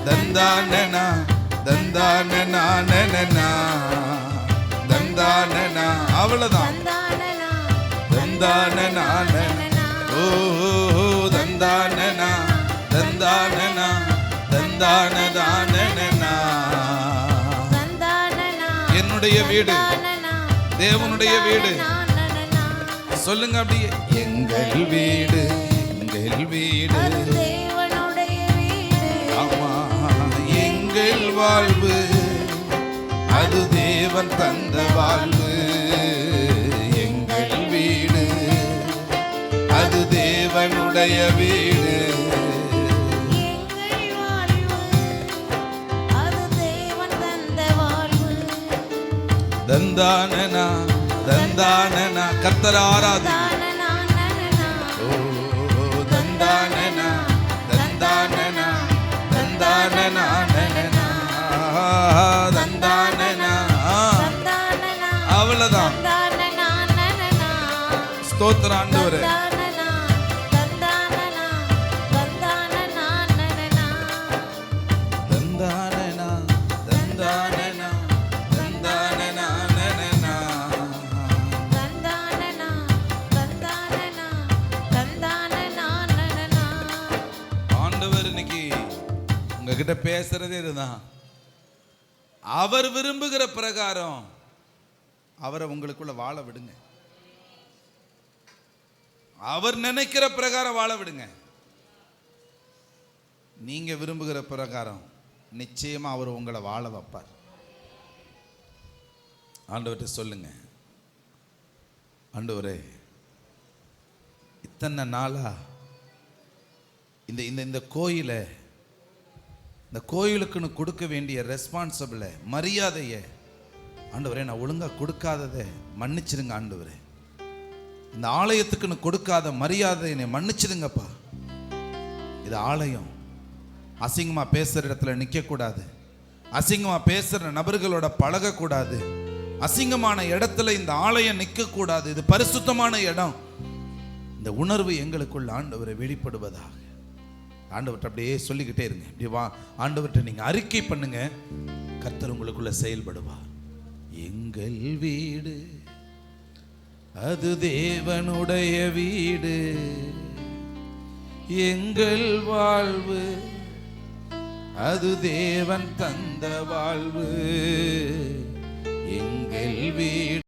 தந்தானனா தந்தானனா நனனா, தந்தானனா. அவ்வளவுதான். தந்தானனா ஓ தந்தானனா தந்தானனா தந்தானதானனா. என்னுடைய வீடு தேவனுடைய வீடு. சொல்லுங்க அப்படியே, எங்கள் வீடு எங்கள் வீடு. ஆமா, எங்கள் வாழ்வு அது தேவன் தந்த வாழ்வு. எங்கள் வீடு அது தேவனுடைய வீடு. தந்தானனா தந்தானனா, கர்த்தரை ஆராதி. ஓ தந்தானனா தந்தானனா தந்தானனா நனனா, தந்தானனா. அவ்வளவுதான். ஸ்தோத்திரம் ஆண்டவரே. உங்ககிட்ட பேசுறதே இதுதான். அவர் விரும்புகிற பிரகாரம் அவரை உங்களுக்குள்ள வாழ விடுங்க, அவர் நினைக்கிற பிரகாரம் வாழ விடுங்க. நீங்க விரும்புகிற பிரகாரம் நிச்சயமா அவர் உங்களை வாழ வைப்பார். ஆண்டவர்கிட்ட சொல்லுங்க, ஆண்டவரே இத்தனை நாளா இந்த கோயிலை, இந்த கோயிலுக்குன்னு கொடுக்க வேண்டிய ரெஸ்பான்சிபிளை மரியாதையை ஆண்டவரே நான் ஒழுங்காக கொடுக்காததை மன்னிச்சிடுங்க ஆண்டவரே. இந்த ஆலயத்துக்குன்னு கொடுக்காத மரியாதை என்னை மன்னிச்சிடுங்கப்பா. இது ஆலயம். அசிங்கமாக பேசுகிற இடத்துல நிற்கக்கூடாது, அசிங்கமாக பேசுகிற நபர்களோட பழகக்கூடாது, அசிங்கமான இடத்துல இந்த ஆலயம் நிற்கக்கூடாது. இது பரிசுத்தமான இடம். இந்த உணர்வு எங்களுக்குள்ள ஆண்டவரை வெளிப்படுவதாக. ஆண்டவர்கிட்ட அப்படியே சொல்லிக்கிட்டே இருங்க. இப்படி வா ஆண்டவர்கிட்ட நீங்கள் அறிக்கை பண்ணுங்க, கர்த்தர் உங்களுக்குள்ள செயல்படுவார். எங்கள் வீடு அது தேவனுடைய வீடு, எங்கள் வாழ்வு அது தேவன் தந்த வாழ்வு, எங்கள் வீடு